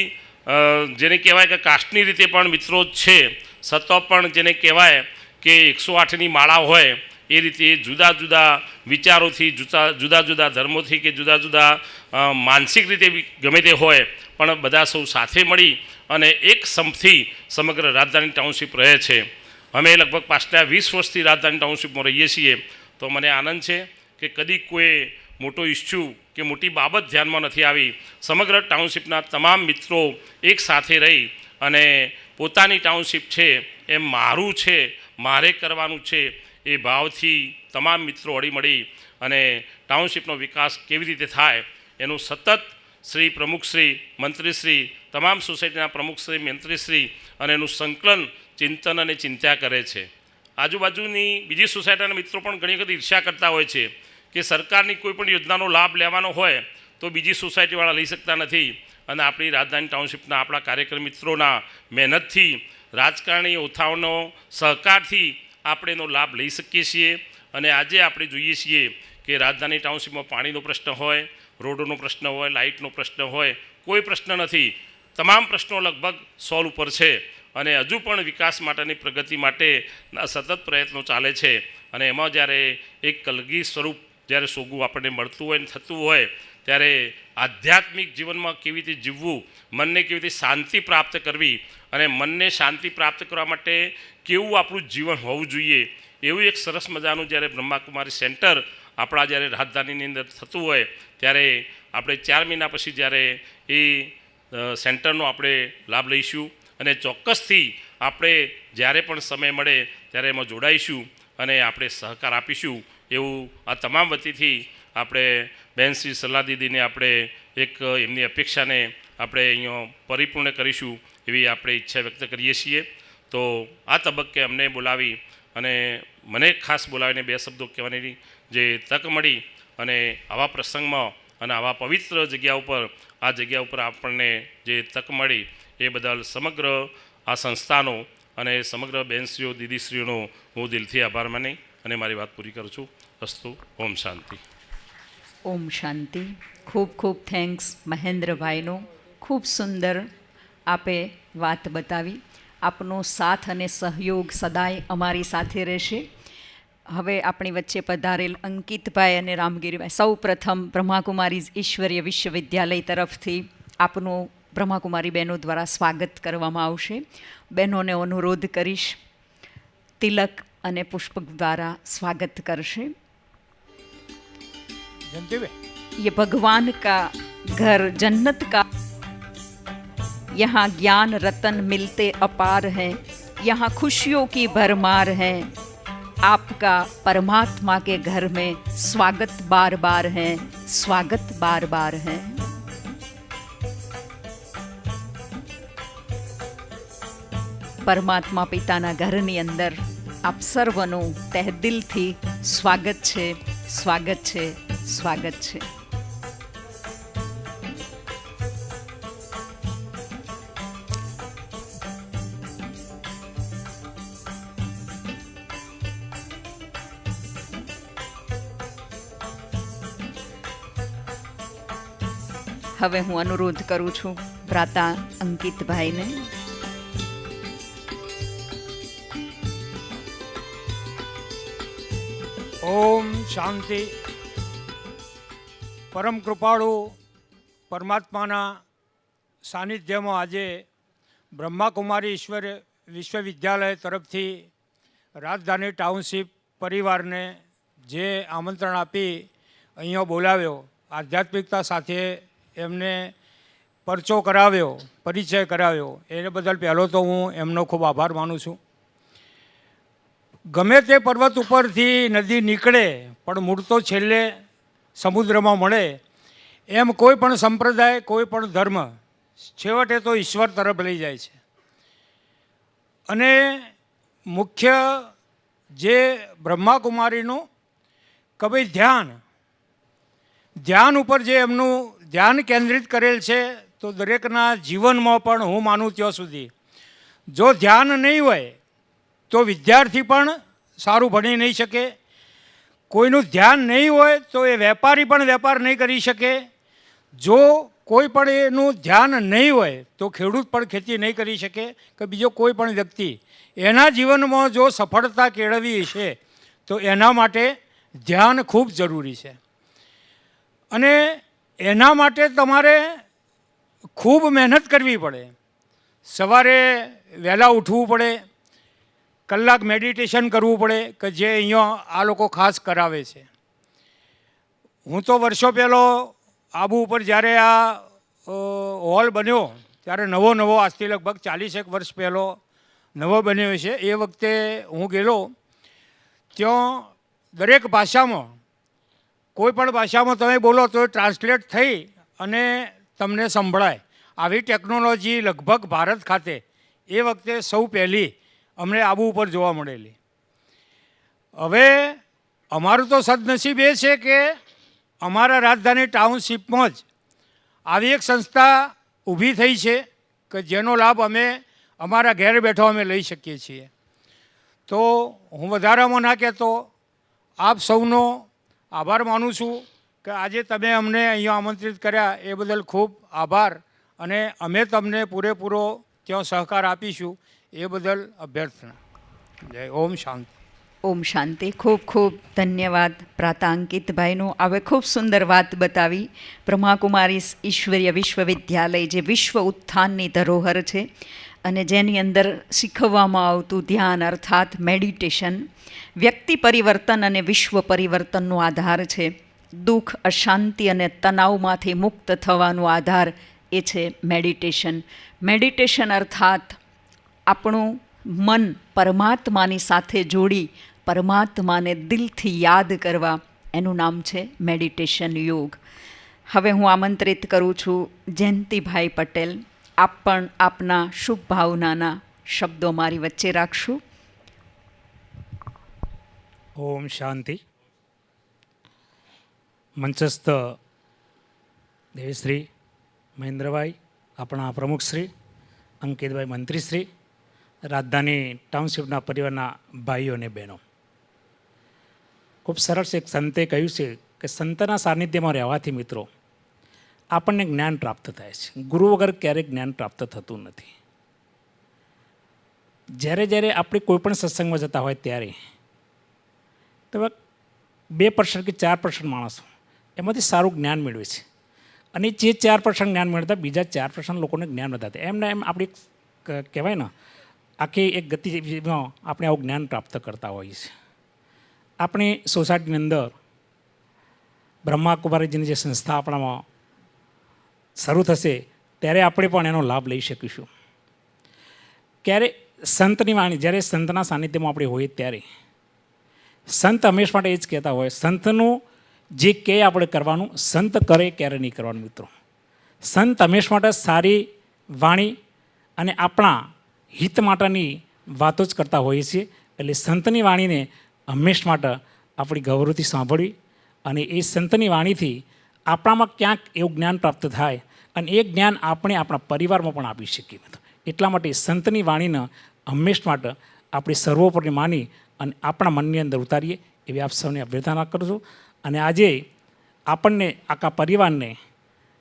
જેને કહેવાય કે કાસ્ટની રીતે પણ મિત્રો છે, છતાં પણ જેને કહેવાય કે 108ની માળા હોય એ રીતે જુદા જુદા વિચારોથી, જુદા જુદા ધર્મોથી કે જુદા જુદા માનસિક રીતે ગમે તે હોય પણ બધા સૌ સાથે મળી અને એક સંપથી સમગ્ર રાજધાની ટાઉનશીપ રહે છે. અમે લગભગ પાછલા 20 વર્ષથી રાજધાની ટાઉનશીપમાં રહીએ છીએ તો મને આનંદ છે કે કદી કોઈ મોટો ઇસ્યુ કે મોટી બાબત ધ્યાનમાં નથી આવી. સમગ્ર ટાઉનશીપના તમામ મિત્રો એક સાથે રહી અને પોતાની ટાઉનશીપ છે એમ મારું છે, મારે કરવાનું છે એ ભાવથી તમામ મિત્રો હળીમળી અને ટાઉનશીપનો વિકાસ કેવી રીતે થાય એનું સતત શ્રી પ્રમુખશ્રી, મંત્રીશ્રી, તમામ સોસાયટીના પ્રમુખશ્રી, મંત્રીશ્રી અને એનું સંકલન, ચિંતન અને ચિંતા કરે છે. આજુબાજુની બીજી સોસાયટીના મિત્રો પણ ઘણી વખત ઈર્ષ્યા કરતા હોય છે કે સરકારની કોઈ પણ યોજનાનો લાભ લેવાનો હોય તો બીજી સોસાયટીવાળા લઈ શકતા નથી અને આપણી રાજધાની ટાઉનશીપના આપણા કાર્યકર મિત્રોના મહેનતથી, રાજકારણી ઓથાઓનો સહકારથી આપણે એનો લાભ લઈ શકીએ છીએ. અને આજે આપણે જોઈએ છીએ કે રાજધાની ટાઉનશીપમાં પાણીનો પ્રશ્ન હોય, રોડનો પ્રશ્ન હોય, લાઇટનો પ્રશ્ન હોય, કોઈ પ્રશ્ન નથી. તમામ પ્રશ્નો લગભગ સોલ્વ ઉપર છે અને હજુ પણ વિકાસ માટેની, પ્રગતિ માટેના સતત પ્રયત્નો ચાલે છે. અને એમાં જ્યારે એક કલગી સ્વરૂપ જ્યારે સોગું આપણને મળતું હોય ને થતું હોય ત્યારે આધ્યાત્મિક જીવનમાં કેવી રીતે જીવવું, મનને કેવી રીતે શાંતિ પ્રાપ્ત કરવી અને મનને શાંતિ પ્રાપ્ત કરવા માટે કેવું આપણું જીવન હોવું જોઈએ એવું એક સરસ મજાનું જ્યારે બ્રહ્માકુમારી સેન્ટર આપણા જ્યારે રાજધાનીની અંદર થતું હોય ત્યારે આપણે 4 મહિના પછી જ્યારે એ સેન્ટરનો આપણે લાભ લઈશું અને ચોક્કસથી આપણે જ્યારે પણ સમય મળે ત્યારે એમાં જોડાઈશું અને આપણે સહકાર આપીશું એવું આ તમામ વતીથી આપણે બેન શ્રી સલાહ દીદીને આપણે એક એમની અપેક્ષાને આપણે અહીંયા પરિપૂર્ણ કરીશું એવી આપણે ઈચ્છા વ્યક્ત કરીએ છીએ. તો આ તબક્કે અમને બોલાવી અને મને ખાસ બોલાવીને બે શબ્દો કહેવાની જે તક મળી અને આવા પ્રસંગમાં અને આવા પવિત્ર જગ્યા ઉપર આપણને જે તક મળી એ બદલ સમગ્ર આ સંસ્થાનો અને સમગ્ર બહેનશ્રીઓ દીદીશ્રીઓનો હું દિલથી આભાર માની અને મારી વાત પૂરી કરું છું. અસ્તુ. ઓમ શાંતિ. ઓમ શાંતિ. ખૂબ ખૂબ થેન્ક્સ મહેન્દ્રભાઈનો. ખૂબ સુંદર આપે વાત બતાવી. આપનો સાથ અને સહયોગ સદાય અમારી સાથે રહેશે. હવે આપણી વચ્ચે પધારેલ અંકિતભાઈ અને રામગીરીભાઈ, સૌ પ્રથમ બ્રહ્માકુમારી ઈશ્વરીય વિશ્વવિદ્યાલય તરફથી આપનું બ્રહ્માકુમારી બહેનો દ્વારા સ્વાગત કરવામાં આવશે. બહેનોને અનુરોધ કરીશ તિલક અને પુષ્પક દ્વારા સ્વાગત કરશે. ये भगवान का घर जन्नत का, यहाँ ज्ञान रतन मिलते अपार है, यहाँ खुशियों की भरमार है, आपका परमात्मा के घर में स्वागत बार बार है, स्वागत बार बार है. પરમાત્મા પિતાના ઘરની અંદર આપ સર્વનું તહેદિલથી સ્વાગત છે, સ્વાગત છે, સ્વાગત છે. હવે હું અનુરોધ કરું છું ભ્રાતા અંકિતભાઈને. ઓમ શાંતિ. પરમ કૃપાળુ પરમાત્માના સાનિધ્યમાં આજે બ્રહ્માકુમારી ઈશ્વર વિશ્વવિદ્યાલય તરફથી રાજધાની ટાઉનશીપ પરિવારને જે આમંત્રણ આપી અહીંયા બોલાવ્યો, આધ્યાત્મિકતા સાથે એમને પરચો કરાવ્યો, પરિચય કરાવ્યો, એને બદલ પહેલો તો હું એમનો ખૂબ આભાર માનું છું. ગમે તે પર્વત ઉપરથી નદી નીકળે પણ મૂળ તો છેલ્લે સમુદ્રમાં મળે, એમ કોઈ પણ સંપ્રદાય, કોઈ પણ ધર્મ છેવટે તો ઈશ્વર તરફ લઈ જાય છે. અને મુખ્ય જે બ્રહ્માકુમારીનું કે ભાઈ ધ્યાન ઉપર જે એમનું ધ્યાન કેન્દ્રિત કરેલ છે, તો દરેકના જીવનમાં પણ હું માનું ત્યાં સુધી જો ધ્યાન નહીં હોય તો વિદ્યાર્થી પણ સારું ભણી નહીં શકે, કોઈનું ધ્યાન નહીં હોય તો એ વેપારી પણ વેપાર નહીં કરી શકે, જો કોઈ પણ એનું ધ્યાન નહીં હોય તો ખેડૂત પણ ખેતી નહીં કરી શકે, કે બીજો કોઈ પણ વ્યક્તિ એના જીવનમાં જો સફળતા કેળવવી છે તો એના માટે ધ્યાન ખૂબ જરૂરી છે. અને એના માટે તમારે ખૂબ મહેનત કરવી પડે. સવારે વહેલા ઉઠવું પડે, કલાક મેડિટેશન કરવું પડે, કે જે અહીંયા આ લોકો ખાસ કરાવે છે. હું તો વર્ષો પહેલો આબુ ઉપર જ્યારે આ હોલ બન્યો ત્યારે નવો આજથી લગભગ 40 વર્ષ પહેલો નવો બન્યો છે. એ વખતે હું ગયેલો, ત્યાં દરેક ભાષામાં, કોઈ પણ ભાષામાં તમે બોલો તો ટ્રાન્સલેટ થઈ અને તમને સંભળાય. આવી ટેકનોલોજી લગભગ ભારત ખાતે એ વખતે સૌ પહેલી અમને આબુ ઉપર જોવા મળેલી. હવે અમારું તો સદનસીબ એ છે કે અમારા રાજધાની ટાઉનશીપમાં જ આવી એક સંસ્થા ઊભી થઈ છે કે જેનો લાભ અમે અમારા ઘેર બેઠો અમે લઈ શકીએ છીએ. તો હું વધારામાં ના કહેતો, આપ સૌનો આભાર માનું છું કે આજે તમે અમને અહીંયા આમંત્રિત કર્યા એ બદલ ખૂબ આભાર, અને અમે તમને પૂરેપૂરો ત્યાં સહકાર આપીશું એ બદલ અભ્યર્થના. જય ઓમ શાંતિ. ઓમ શાંતિ. ખૂબ ખૂબ ધન્યવાદ પ્રાતાંકિતભાઈનું. હવે ખૂબ સુંદર વાત બતાવી. બ્રહ્માકુમારી ઈશ્વરીય વિશ્વવિદ્યાલય જે વિશ્વ ઉત્થાનની ધરોહર છે અને જેની અંદર શીખવવામાં આવતું ધ્યાન અર્થાત મેડિટેશન વ્યક્તિ પરિવર્તન અને વિશ્વ પરિવર્તનનો આધાર છે. દુઃખ, અશાંતિ અને તણાવમાંથી મુક્ત થવાનો આધાર એ છે મેડિટેશન. મેડિટેશન અર્થાત આપણું મન પરમાત્માની સાથે જોડી પરમાત્માને દિલથી યાદ કરવા, એનું નામ છે મેડિટેશન યોગ. હવે હું આમંત્રિત કરું છું જયંતિભાઈ પટેલ. આપ પણ આપના શુભ ભાવનાના શબ્દો મારી વચ્ચે રાખશું. ઓમ શાંતિ. મંચસ્થ દેવીશ્રી મહેન્દ્રભાઈ, આપણા પ્રમુખશ્રી અંકિતભાઈ મંત્રીશ્રી, રાજધાની ટાઉનશીપના પરિવારના ભાઈઓ અને બહેનો, ખૂબ સરસ એક સંતે કહ્યું છે કે સંતના સાનિધ્યમાં રહેવાથી મિત્રો આપણને જ્ઞાન પ્રાપ્ત થાય છે. ગુરુ વગર ક્યારેય જ્ઞાન પ્રાપ્ત થતું નથી. જ્યારે જ્યારે આપણે કોઈ પણ સત્સંગમાં જતા હોય ત્યારે તો 2% કે 4% માણસો એમાંથી સારું જ્ઞાન મેળવે છે, અને જે 4% જ્ઞાન મેળવતા બીજા 4% લોકોને જ્ઞાન નથી થતા. એમને એમ આપણી કહેવાય ને આખી એક ગતિમાં આપણે આવું જ્ઞાન પ્રાપ્ત કરતા હોઈએ છીએ. આપણી સોસાયટીની અંદર બ્રહ્માકુમારીજીની જે સંસ્થા આપણામાં શરૂ થશે ત્યારે આપણે પણ એનો લાભ લઈ શકીશું. ક્યારે સંતની વાણી, જ્યારે સંતના સાનિધ્યમાં આપણે હોઈએ ત્યારે સંત હંમેશા માટે એ જ કહેતા હોય, સંતનું જે કહે આપણે કરવાનું, સંત કરે ક્યારે નહીં કરવાનું. મિત્રો, સંત હંમેશા માટે સારી વાણી અને આપણા હિત માટેની વાતો જ કરતા હોઈએ છીએ. એટલે સંતની વાણીને હંમેશા માટે આપણી ગૌરવથી સાંભળવી, અને એ સંતની વાણીથી આપણામાં ક્યાંક એવું જ્ઞાન પ્રાપ્ત થાય અને એ જ્ઞાન આપણે આપણા પરિવારમાં પણ આપી શકીએ. એટલા માટે સંતની વાણીને હંમેશા માટે આપણે સર્વોપરી માની અને આપણા મનની અંદર ઉતારીએ એવી આપ સૌને અભ્યર્થના કરું છું. અને આજે આપણને આખા પરિવારને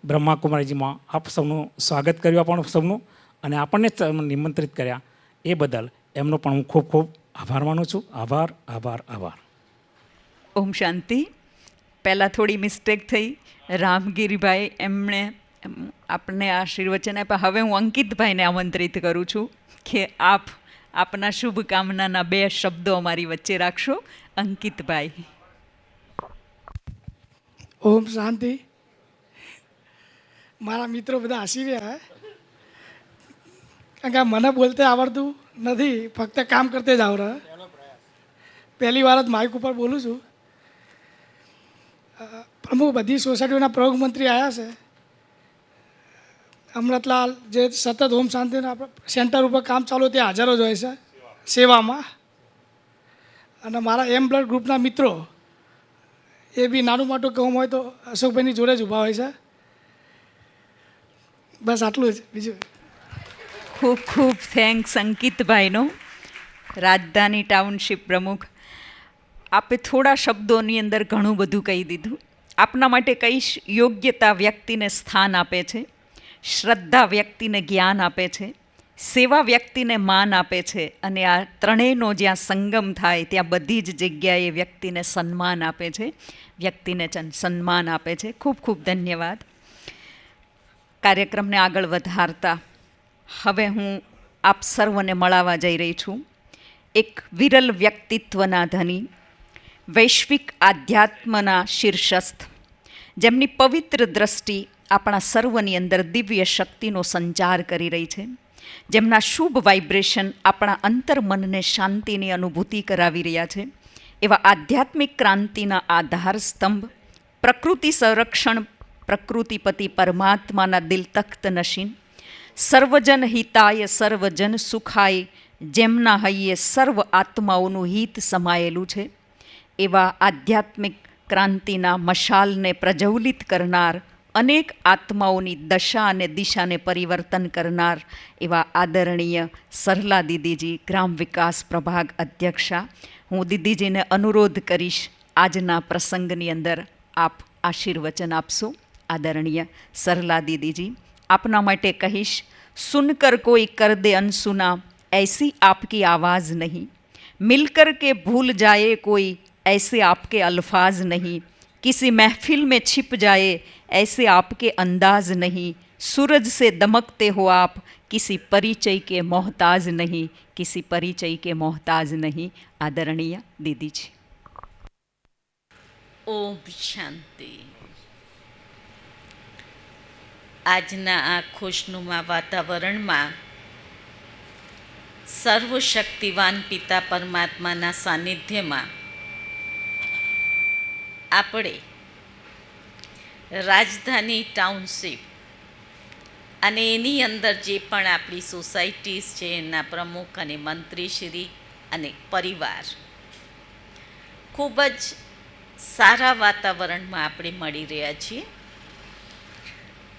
બ્રહ્માકુમારીજીમાં આપ સૌનું સ્વાગત કર્યું, આપણ સૌનું, અને આપણને નિમંત્રિત કર્યા એ બદલ એમનો પણ હું ખૂબ ખૂબ આભાર માનું છું. આભાર, આભાર, આભાર. ઓમ શાંતિ. પહેલાં થોડી મિસ્ટેક થઈ. રામગીરીભાઈ એમણે આપણને આશીર્વચન આપ્યા. હવે હું અંકિતભાઈને આમંત્રિત કરું છું કે આપ આપના શુભકામનાના 2 શબ્દો અમારી વચ્ચે રાખશો. અંકિતભાઈ. ઓમ શાંતિ. મારા મિત્રો બધા હસી રહ્યા, કારણ કે મને બોલતે આવડતું નથી, ફક્ત કામ કરતે જ આવડે. પહેલી વાર જ માઇક ઉપર બોલું છું. પ્રમુખ બધી સોસાયટીઓના પ્રમુખ મંત્રી આવ્યા છે. અમૃતલાલ જે સતત ઓમ શાંતિના સેન્ટર ઉપર કામ ચાલુ ત્યાં હાજર જ હોય છે સેવામાં. અને મારા એમ બ્લડ ગ્રુપના મિત્રો એ બી નાનું મોટું કામ હોય તો અશોકભાઈની જોડે જ ઊભા હોય છે. બસ આટલું જ, બીજું. ખૂબ ખૂબ થેન્ક્સ અંકિતભાઈનો, રાજધાની ટાઉનશીપ પ્રમુખ. આપે થોડા શબ્દોની અંદર ઘણું બધું કહી દીધું. આપના માટે કહીશ, યોગ્યતા વ્યક્તિને સ્થાન આપે છે, શ્રદ્ધા વ્યક્તિને જ્ઞાન આપે છે, સેવા વ્યક્તિને માન આપે છે, અને આ ત્રણેયનો જ્યાં સંગમ થાય ત્યાં બધી જ જગ્યાએ વ્યક્તિને સન્માન આપે છે, વ્યક્તિને સન્માન આપે છે. ખૂબ ખૂબ ધન્યવાદ. કાર્યક્રમને આગળ વધારતા હવે હું આપ સર્વને મળાવા જઈ રહી છું એક વિરલ વ્યક્તિત્વના ધની, વૈશ્વિક આધ્યાત્મના શીર્ષસ્થ, જેમની પવિત્ર દ્રષ્ટિ આપણા સર્વની અંદર દિવ્ય શક્તિનો સંચાર કરી રહી છે, જેમના શુભ વાઇબ્રેશન આપણા અંતર્મનને શાંતિની અનુભૂતિ કરાવી રહ્યા છે, એવા આધ્યાત્મિક ક્રાંતિના આધાર સ્તંભ, પ્રકૃતિ સંરક્ષણ પ્રકૃતિપતિ પરમાત્માના દિલ તખ્ત નશીન, સર્વજન હિતાય સર્વજન સુખાય, જેમના હૈયે સર્વ આત્માઓનું હિત સમાયેલું છે, એવા આધ્યાત્મિક ક્રાંતિના મશાલને પ્રજ્વલિત કરનાર, અનેક આત્માઓની દશા અને દિશાને પરિવર્તન કરનાર એવા આદરણીય સરલા દીદીજી, ગ્રામ વિકાસ પ્રભાગ અધ્યક્ષા. હું દીદીજીને અનુરોધ કરીશ, આજના પ્રસંગની અંદર આપ આશીર્વચન આપશો. આદરણીય સરલા દીદીજી, આપના માટે કહીશ, સુનકર કોઈ કર દે અનસુના, ऐसी आपकी आवाज़ नहीं, मिलकर के भूल जाए कोई, ऐसे आपके अल्फाज नहीं, किसी महफिल में छिप जाए, ऐसे आपके अंदाज नहीं, सूरज से दमकते हो आप, किसी परिचय के मोहताज नहीं, किसी परिचय के मोहताज नहीं. आदरणीय दीदी जी. ઓમ શાંતિ. આજના આ ખુશનુમા વાતાવરણમાં સર્વશક્તિવાન પિતા પરમાત્માના સાનિધ્યમાં આપણે રાજધાની ટાઉનશીપ અને એની અંદર જે પણ આપણી સોસાયટીઝ છે એના પ્રમુખ અને મંત્રીશ્રી અને પરિવાર ખૂબ જ સારા વાતાવરણમાં આપણે મળી રહ્યા છીએ.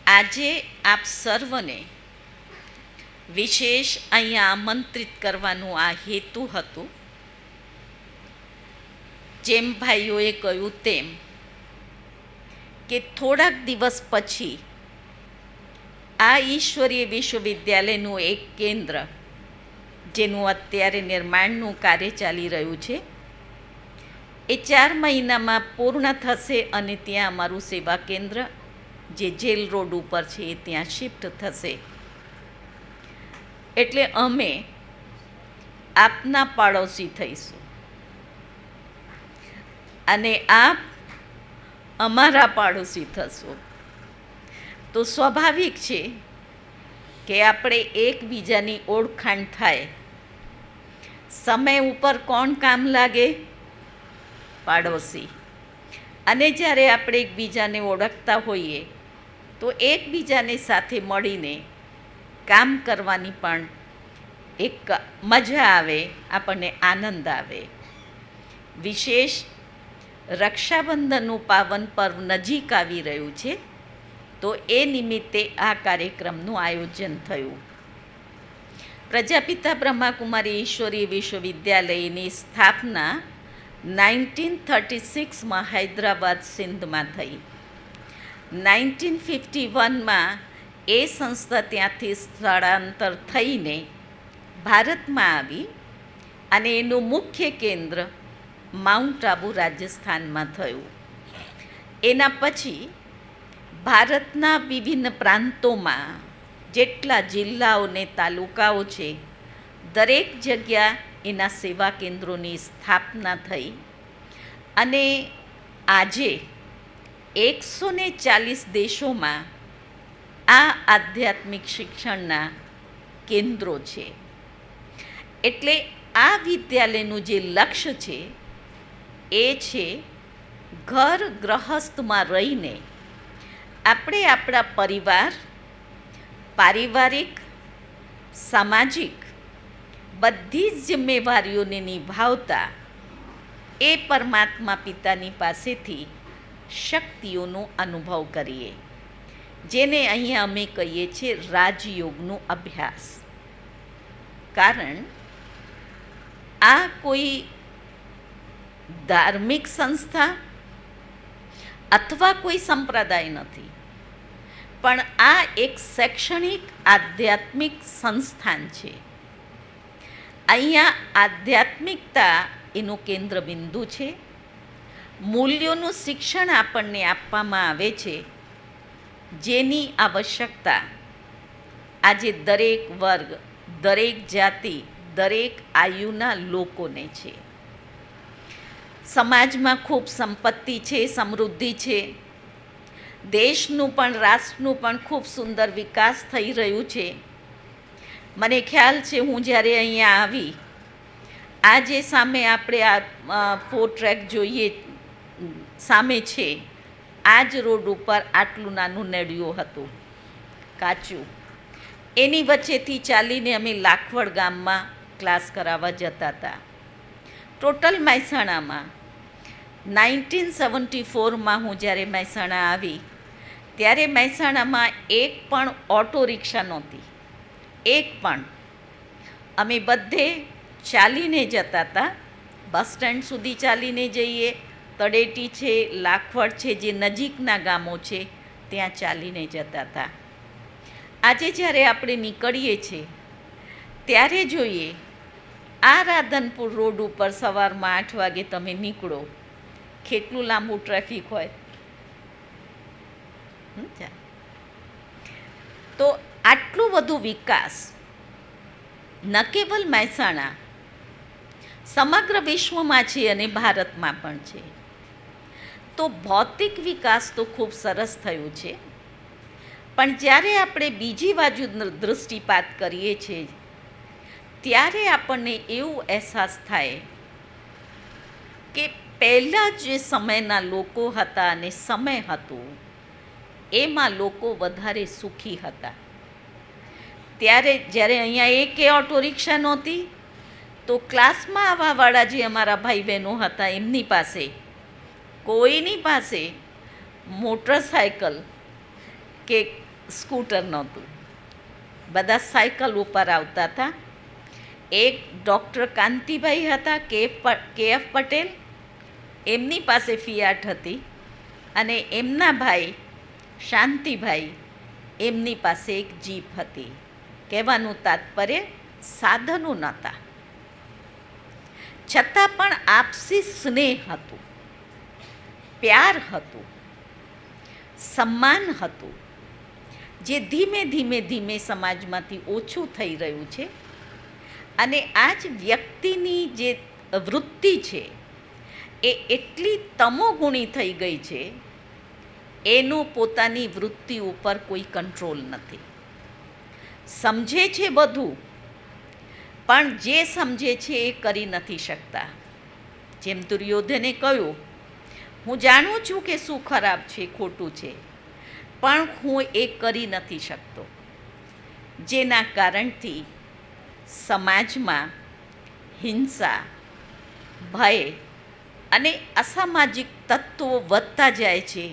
આજે આપ સર્વને વિશેષ અહીંયા આમંત્રિત કરવાનું આ હેતુ હતું. જેમ ભાઈઓએ કહ્યું તેમ કે થોડાક દિવસ પછી આ ઈશ્વરીય વિશ્વવિદ્યાલયનું એક કેન્દ્ર જેનું અત્યારે નિર્માણનું કાર્ય ચાલી રહ્યું છે એ 4 મહિનામાં પૂર્ણ થશે અને ત્યાં અમારું સેવા કેન્દ્ર જે જેલ રોડ ઉપર છે એ ત્યાં શિફ્ટ થશે. એટલે અમે આપના પાડોશી થઈશું અને આપ અમારા પાડોશી થશો. તો સ્વાભાવિક છે કે આપણે એકબીજાની ઓળખાણ થાય. સમય ઉપર કોણ કામ લાગે? પાડોશી. અને જ્યારે આપણે એકબીજાને ઓળખતા હોઈએ તો એકબીજાને સાથે મળીને કામ કરવાની પણ એક મજા આવે, આપણને આનંદ આવે. વિશેષ રક્ષાબંધનનું પાવન પર્વ નજીક આવી રહ્યું છે તો એ નિમિત્તે આ કાર્યક્રમનું આયોજન થયું. પ્રજાપિતા બ્રહ્માકુમારી ઈશ્વરીય વિશ્વવિદ્યાલયની સ્થાપના 1936માં હૈદરાબાદ સિંધમાં થઈ. 1951માં એ સંસ્થા ત્યાંથી સ્થળાંતર થઈને ભારતમાં આવી અને એનું મુખ્ય કેન્દ્ર માઉન્ટ આબુ રાજસ્થાનમાં થયું. એના પછી ભારતના વિભિન્ન પ્રાંતોમાં જેટલા જિલ્લાઓ ને તાલુકાઓ છે દરેક જગ્યા એના સેવા કેન્દ્રોની સ્થાપના થઈ અને આજે 140 દેશોમાં આ આધ્યાત્મિક શિક્ષણના કેન્દ્રો છે. એટલે આ વિદ્યાલયનું જે લક્ષ્ય છે એ છે ઘર ગૃહસ્થમાં રહીને આપણે આપણા પરિવાર, પારિવારિક, સામાજિક બધી જ જિમ્મેવારીઓને નિભાવતા એ પરમાત્મા પિતાની પાસેથી શક્તિઓનો અનુભવ કરીએ, જેને અહીંયા અમે કહીએ છીએ રાજયોગનો અભ્યાસ. કારણ આ કોઈ ધાર્મિક સંસ્થા અથવા કોઈ સંપ્રદાય નથી, પણ આ એક શૈક્ષણિક આધ્યાત્મિક સંસ્થાન છે. અહીંયા આધ્યાત્મિકતા એનું કેન્દ્ર બિંદુ છે. મૂલ્યોનું શિક્ષણ આપણને આપવામાં આવે છે, જેની આવશ્યકતા આજે દરેક વર્ગ, દરેક જાતિ, દરેક આયુના લોકોને છે. સમાજમાં ખૂબ સંપત્તિ છે, સમૃદ્ધિ છે. દેશનું પણ રાષ્ટ્રનું પણ ખૂબ સુંદર વિકાસ થઈ રહ્યું છે. મને ખ્યાલ છે હું જ્યારે અહીંયા આવી, આ જે સામે આપણે આ 4 ટ્રેક જોઈએ સામે છે, આ જ રોડ ઉપર આટલું નાનું નેડિયું હતું કાચું. એની વચ્ચેથી ચાલીને અમે લાખવડ ગામમાં ક્લાસ કરાવવા જતા હતા. ટોટલ મહેસાણામાં 1974માં હું જ્યારે મહેસાણા આવી ત્યારે મહેસાણામાં એક પણ ઓટો રિક્ષા નહોતી, એક પણ. અમે બધે ચાલીને જતા હતા. બસ સ્ટેન્ડ સુધી ચાલીને જઈએ, તળેટી છે, લાખવડ છે, જે નજીકના ગામો છે ત્યાં ચાલીને જતા હતા. આજે જ્યારે આપણે નીકળીએ છીએ ત્યારે જોઈએ આ રાધનપુર રોડ ઉપર સવારમાં 8 વાગે તમે નીકળો, કેટલું લાંબુ ટ્રાફિક હોય. તો આટલું બધું વિકાસ ન કેવલ મહેસાણા, સમગ્ર વિશ્વમાં છે અને ભારતમાં પણ છે. તો ભૌતિક વિકાસ તો ખૂબ સરસ થયું છે, પણ જ્યારે આપણે બીજી બાજુ દૃષ્ટિપાત કરીએ છીએ ત્યારે આપણને એવું અહેસાસ થાય કે પહેલાં જે સમયના લોકો હતા અને સમય હતો એમાં લોકો વધારે સુખી હતા. ત્યારે જ્યારે અહીંયા એકે ઓટો રિક્ષા નહોતી તો ક્લાસમાં આવવાવાળા જે અમારા ભાઈ બહેનો હતા એમની પાસે કોઈની પાસે મોટરસાયકલ કે સ્કૂટર નહોતું. બધા સાયકલ ઉપર આવતા હતા. એક ડૉક્ટર કાંતિભાઈ હતા કે.એફ. પટેલ, એમની પાસે ફિયાટ હતી અને એમના ભાઈ શાંતિભાઈ એમની પાસે એક જીપ હતી. કહેવાનું તાત્પર્ય સાધનો નહોતા, છતાં પણ આપસી સ્નેહ હતું, પ્યાર હતું, સન્માન હતું, જે ધીમે ધીમે ધીમે સમાજમાંથી ઓછું થઈ રહ્યું છે. અને આ જ વ્યક્તિની જે વૃત્તિ છે એ એટલી તમોગુણી થઈ ગઈ છે, એનું પોતાની વૃત્તિ ઉપર કોઈ કંટ્રોલ નથી. સમજે છે બધું, પણ જે સમજે છે એ કરી નથી શકતા. જેમ દુર્યોધને કહ્યું, હું જાણું છું કે શું ખરાબ છે, ખોટું છે, પણ હું એ કરી નથી શકતો. જેના કારણથી સમાજમાં હિંસા, ભય અને અસામાજિક તત્વો વધતા જાય છે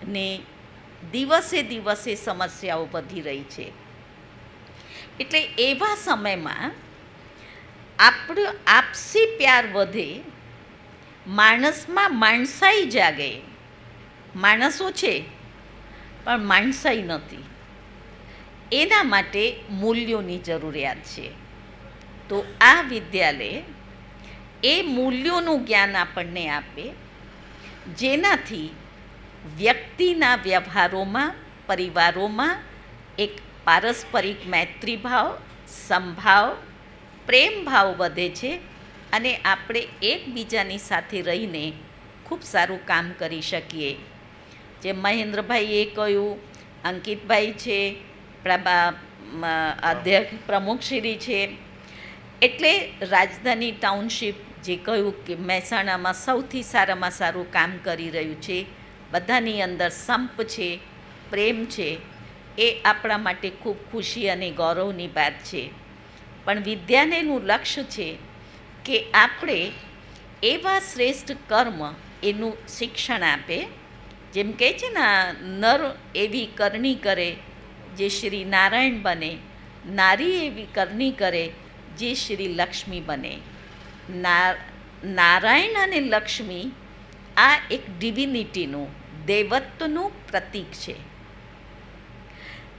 ને દિવસે દિવસે સમસ્યાઓ વધી રહી છે. એટલે એવા સમયમાં આપણો આપસી પ્યાર વધે, માણસમાં માણસાઈ જાગે. માણસો છે પણ માણસાઈ નથી. એના માટે મૂલ્યોની જરૂરિયાત છે. તો આ વિદ્યાલય એ મૂલ્યોનું જ્ઞાન આપણને આપે, જેનાથી વ્યક્તિના વ્યવહારોમાં, પરિવારોમાં એક પારસ્પરિક મૈત્રીભાવ, સંભાવ, પ્રેમભાવ વધે છે અને આપણે એકબીજાની સાથે રહીને ખૂબ સારું કામ કરી શકીએ. જેમ મહેન્દ્રભાઈએ કહ્યું, અંકિતભાઈ છે, અધ્યક્ષ પ્રમુખશ્રી છે, એટલે રાજધાની ટાઉનશીપ જે કહ્યું કે મહેસાણામાં સૌથી સારામાં સારું કામ કરી રહ્યું છે, બધાની અંદર સંપ છે, પ્રેમ છે, એ આપણા માટે ખૂબ ખુશી અને ગૌરવની વાત છે. પણ વિદ્યાલયનું લક્ષ્ય છે કે આપણે એવા શ્રેષ્ઠ કર્મ એનું શિક્ષણ આપે. જેમ કહે છે ને, નર એવી કરણી કરે જે શ્રી નારાયણ બને, નારી એવી કરણી કરે જે શ્રી લક્ષ્મી બને. નારાયણ અને લક્ષ્મી આ એક ડિવિનિટીનું, દેવત્વનું પ્રતીક છે.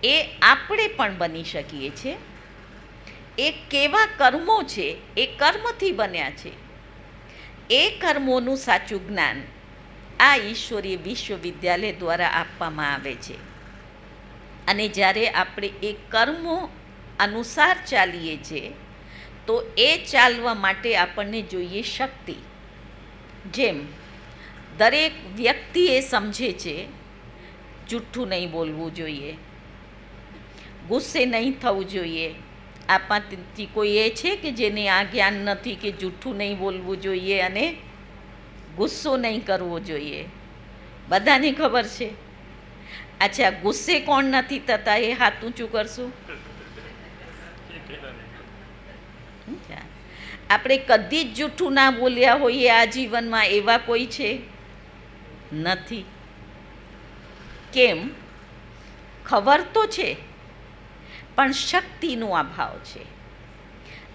એ આપણે પણ બની શકીએ છીએ. એ કેવા કર્મો છે, એ કર્મથી બન્યા છે. એ કર્મોનું સાચું જ્ઞાન આ ઈશ્વરીય વિશ્વવિદ્યાલય દ્વારા આપવામાં આવે છે. અને જ્યારે આપણે એ કર્મો અનુસાર ચાલીએ છીએ તો એ ચાલવા માટે આપણને જોઈએ શક્તિ. જેમ દરેક વ્યક્તિ એ સમજે છે જૂઠું નહીં બોલવું જોઈએ, ગુસ્સે નહીં થવું જોઈએ. આપણાથી કોઈ એ છે કે જેને આ જ્ઞાન નથી કે જૂઠું નહીં બોલવું જોઈએ અને ગુસ્સો નહીં કરવો જોઈએ? બધાને ખબર છે. અચ્છા, ગુસ્સે કોણ નથી થતા એ હાથ ઊંચું કરશું? આપણે કદી જ જૂઠું ના બોલ્યા હોઈએ આ જીવનમાં, એવા કોઈ છે? નથી. કેમ? ખબર તો છે, પણ શક્તિનો અભાવ છે.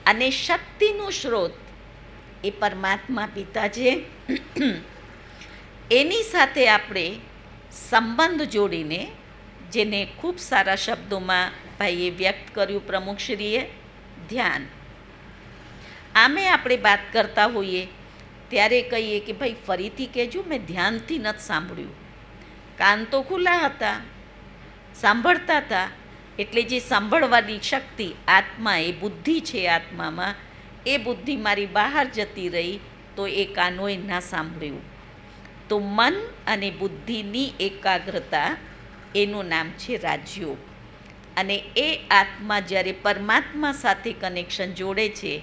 અને શક્તિનું સ્ત્રોત એ પરમાત્મા પિતા છે. એની સાથે આપણે સંબંધ જોડીને, જેને ખૂબ સારા શબ્દોમાં ભાઈએ વ્યક્ત કર્યું પ્રમુખશ્રીએ, ધ્યાન. આમે આપણે વાત કરતા હોઈએ ત્યારે કહીએ કે ભાઈ ફરીથી કહેજો, મેં ધ્યાનથી નથી સાંભળ્યું. કાન તો ખુલ્લા હતા, સાંભળતા હતા. એટલે જે સાંભળવાની શક્તિ આત્મા, એ બુદ્ધિ છે આત્મામાં, એ બુદ્ધિ મારી બહાર જતી રહી તો એ કાનોએ ના સાંભળ્યું. તો મન અને બુદ્ધિની એકાગ્રતા, એનું નામ છે રાજયોગ. અને એ આત્મા જ્યારે પરમાત્મા સાથે કનેક્શન જોડે છે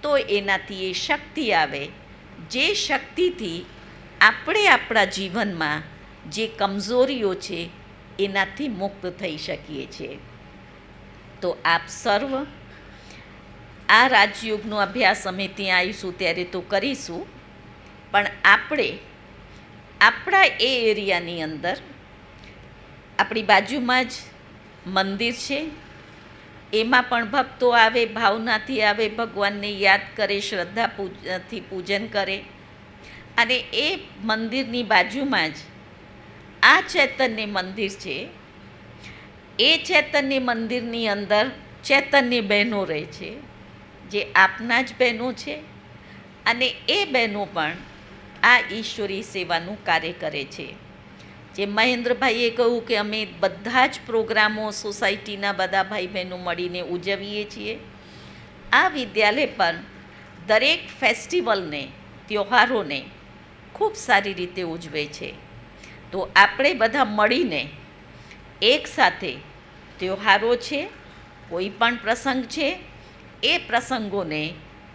તો એનાથી એ શક્તિ આવે જે શક્તિથી આપણે આપણા જીવનમાં જે કમજોરીઓ છે એનાથી મુક્ત થઈ શકીએ છીએ. તો આપ સર્વ આ રાજયોગનો અભ્યાસ અમે ત્યાં આવીશું ત્યારે તો કરીશું, પણ આપણે આપણા એ એરિયાની અંદર આપણી બાજુમાં જ મંદિર છે, એમાં પણ ભક્તો આવે, ભાવનાથી આવે, ભગવાનને યાદ કરે, શ્રદ્ધાથી પૂજન કરે. અને એ મંદિરની બાજુમાં જ આ ચૈતન્ય મંદિર છે. એ ચૈતન્ય મંદિરની અંદર ચૈતન્ય બહેનો રહે છે, જે આપના જ બહેનો છે. અને એ બહેનો પણ આ ઈશ્વરી સેવાનું કાર્ય કરે છે. જે મહેન્દ્રભાઈએ કહ્યું કે અમે બધા જ પ્રોગ્રામો સોસાયટીના બધા ભાઈ બહેનો મળીને ઉજવીએ છીએ. આ વિદ્યાલય પણ દરેક ફેસ્ટિવલને, તહેવારોને ખૂબ સારી રીતે ઉજવે છે. તો આપણે બધા મળીને એકસાથે તહેવારો છે, કોઈ પણ પ્રસંગ છે, એ પ્રસંગોને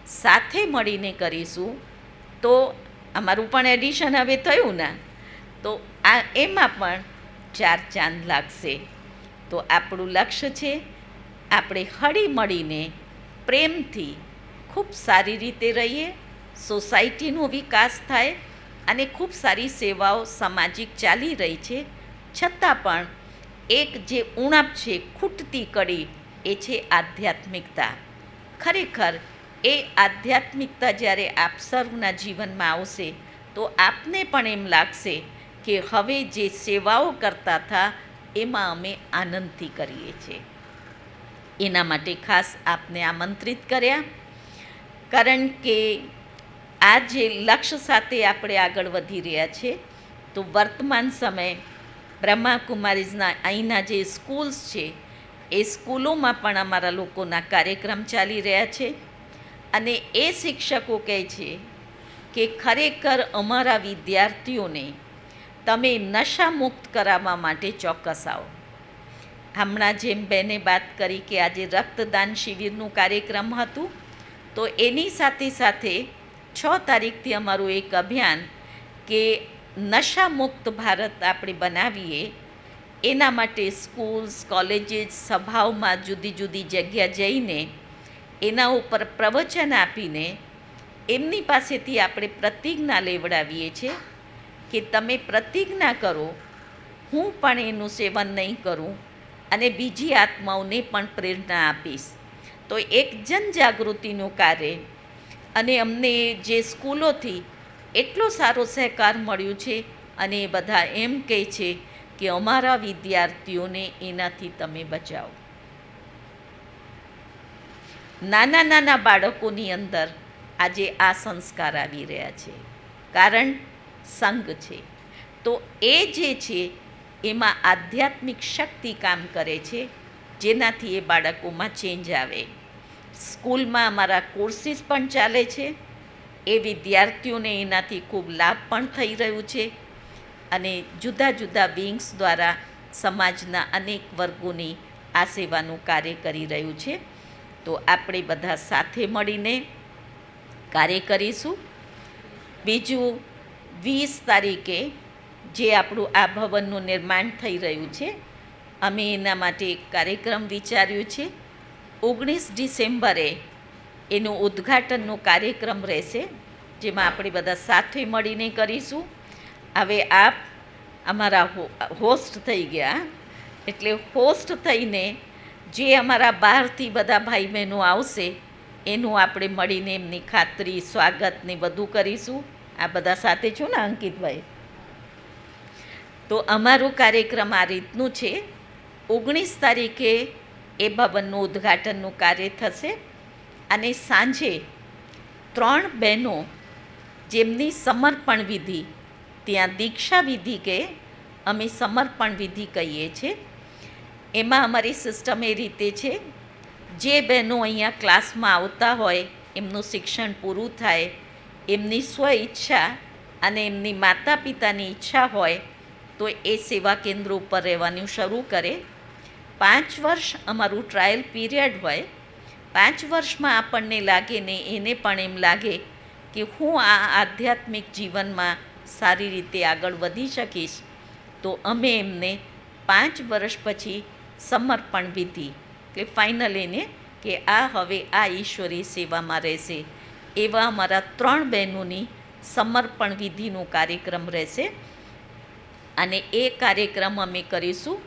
સાથે મળીને કરીશું તો અમારું પણ એડિશન હવે થયું ને, તો આ એમાં પણ 4 ચાંદ લાગશે. તો આપણું લક્ષ્ય છે આપણે હળી મળીને પ્રેમથી ખૂબ સારી રીતે રહીએ, સોસાયટીનો વિકાસ થાય અને ખૂબ સારી સેવાઓ સામાજિક ચાલી રહી છે. છતાં પણ એક જે ઉણપ છે, ખૂટતી કડી, એ છે આધ્યાત્મિકતા. ખરેખર એ આધ્યાત્મિકતા જ્યારે આપ સર્વના જીવનમાં આવશે તો આપને પણ એમ લાગશે કે હવે જે સેવાઓ કરતા હતા એમાં અમે આનંદથી કરીએ છીએ. એના માટે ખાસ આપને આમંત્રિત કર્યા, કારણ કે આ જે લક્ષ્ય સાથે આપણે આગળ વધી રહ્યા છે. તો વર્તમાન સમયે બ્રહ્માકુમારીઝના અહીંના જે સ્કૂલ્સ છે એ સ્કૂલોમાં પણ અમારા લોકોના કાર્યક્રમ ચાલી રહ્યા છે. અને એ શિક્ષકો કહે છે કે ખરેખર અમારા વિદ્યાર્થીઓને તમે નશામુક્ત કરાવવા માટે ચોક્કસ આવો. હમણાં જેમ બેને વાત કરી કે આજે રક્તદાન શિબિરનું કાર્યક્રમ હતું, તો એની સાથે સાથે 6 તારીખથી અમારું એક અભિયાન કે નશામુક્ત ભારત આપણે બનાવીએ, એના માટે સ્કૂલ્સ, કોલેજીસ, સભાઓમાં જુદી જુદી જગ્યા જઈને એના ઉપર પ્રવચન આપીને એમની પાસેથી આપણે પ્રતિજ્ઞા લેવડાવીએ છીએ કે તમે પ્રતિજ્ઞા કરો, હું પણ એનું સેવન નહીં કરું અને બીજી આત્માઓને પણ પ્રેરણા આપીશ. તો એક જનજાગૃતિનું કાર્ય, અને અમને જે સ્કૂલોથી એટલો સારો સહકાર મળ્યો છે અને એ બધા એમ કહે છે કે અમારા વિદ્યાર્થીઓને એનાથી તમે બચાવો. નાના નાના બાળકોની અંદર આજે આ સંસ્કાર આવી રહ્યા છે, કારણ સંઘ છે. તો એ જે છે એમાં આધ્યાત્મિક શક્તિ કામ કરે છે, જેનાથી એ બાળકોમાં ચેન્જ આવે. સ્કૂલમાં અમારા કોર્સિસ પણ ચાલે છે, એ વિદ્યાર્થીઓને એનાથી ખૂબ લાભ પણ થઈ રહ્યું છે. અને જુદા જુદા વિંગ્સ દ્વારા સમાજના અનેક વર્ગોની આ સેવાનું કાર્ય કરી રહ્યું છે. તો આપણે બધા સાથે મળીને કાર્ય કરીશું. બીજું 20 તારીખે જે આપણું આ ભવનનું નિર્માણ થઈ રહ્યું છે, અમે એના માટે એક કાર્યક્રમ વિચાર્યું છે. 19 ડિસેમ્બરે એનું ઉદ્ઘાટનનો કાર્યક્રમ રહેશે, જેમાં આપણે બધા સાથે મળીને કરીશું. હવે આપ અમારા હોસ્ટ થઈ ગયા, એટલે હોસ્ટ થઈને જે અમારા બહારથી બધા ભાઈ બહેનો આવશે એનું આપણે મળીને એમની ખાતરી, સ્વાગતને બધું કરીશું. આ બધા સાથે છો ને અંકિતભાઈ? તો અમારું કાર્યક્રમ આ રીતનું છે. 19 તારીખે એ ભવનનું ઉદ્ઘાટનનું કાર્ય થશે અને સાંજે 3 બહેનો જેમની સમર્પણ વિધિ, ત્યાં દીક્ષા વિધિ કે અમે સમર્પણ વિધિ કહીએ છીએ, એમાં અમારી સિસ્ટમ એ રીતે છે, જે બહેનો અહીંયા ક્લાસમાં આવતા હોય, એમનું શિક્ષણ પૂરું થાય, એમની સ્વ ઈચ્છા અને એમની માતા પિતાની ઈચ્છા હોય તો એ સેવા કેન્દ્ર ઉપર રહેવાનું શરૂ કરે. 5 વર્ષ અમારું ટ્રાયલ પીરિયડ હોય. 5 વર્ષમાં આપણને લાગે ને એને પણ એમ લાગે કે હું આ આધ્યાત્મિક જીવનમાં સારી રીતે આગળ વધી શકીશ, તો અમે એમને 5 વર્ષ પછી સમર્પણ વિધિ કે ફાઇનલ એને કે આ હવે આ ઈશ્વરી સેવામાં રહેશે એવા અમારા 3 બહેનોની સમર્પણ વિધિનો કાર્યક્રમ રહેશે. અને એ કાર્યક્રમ અમે કરીશું.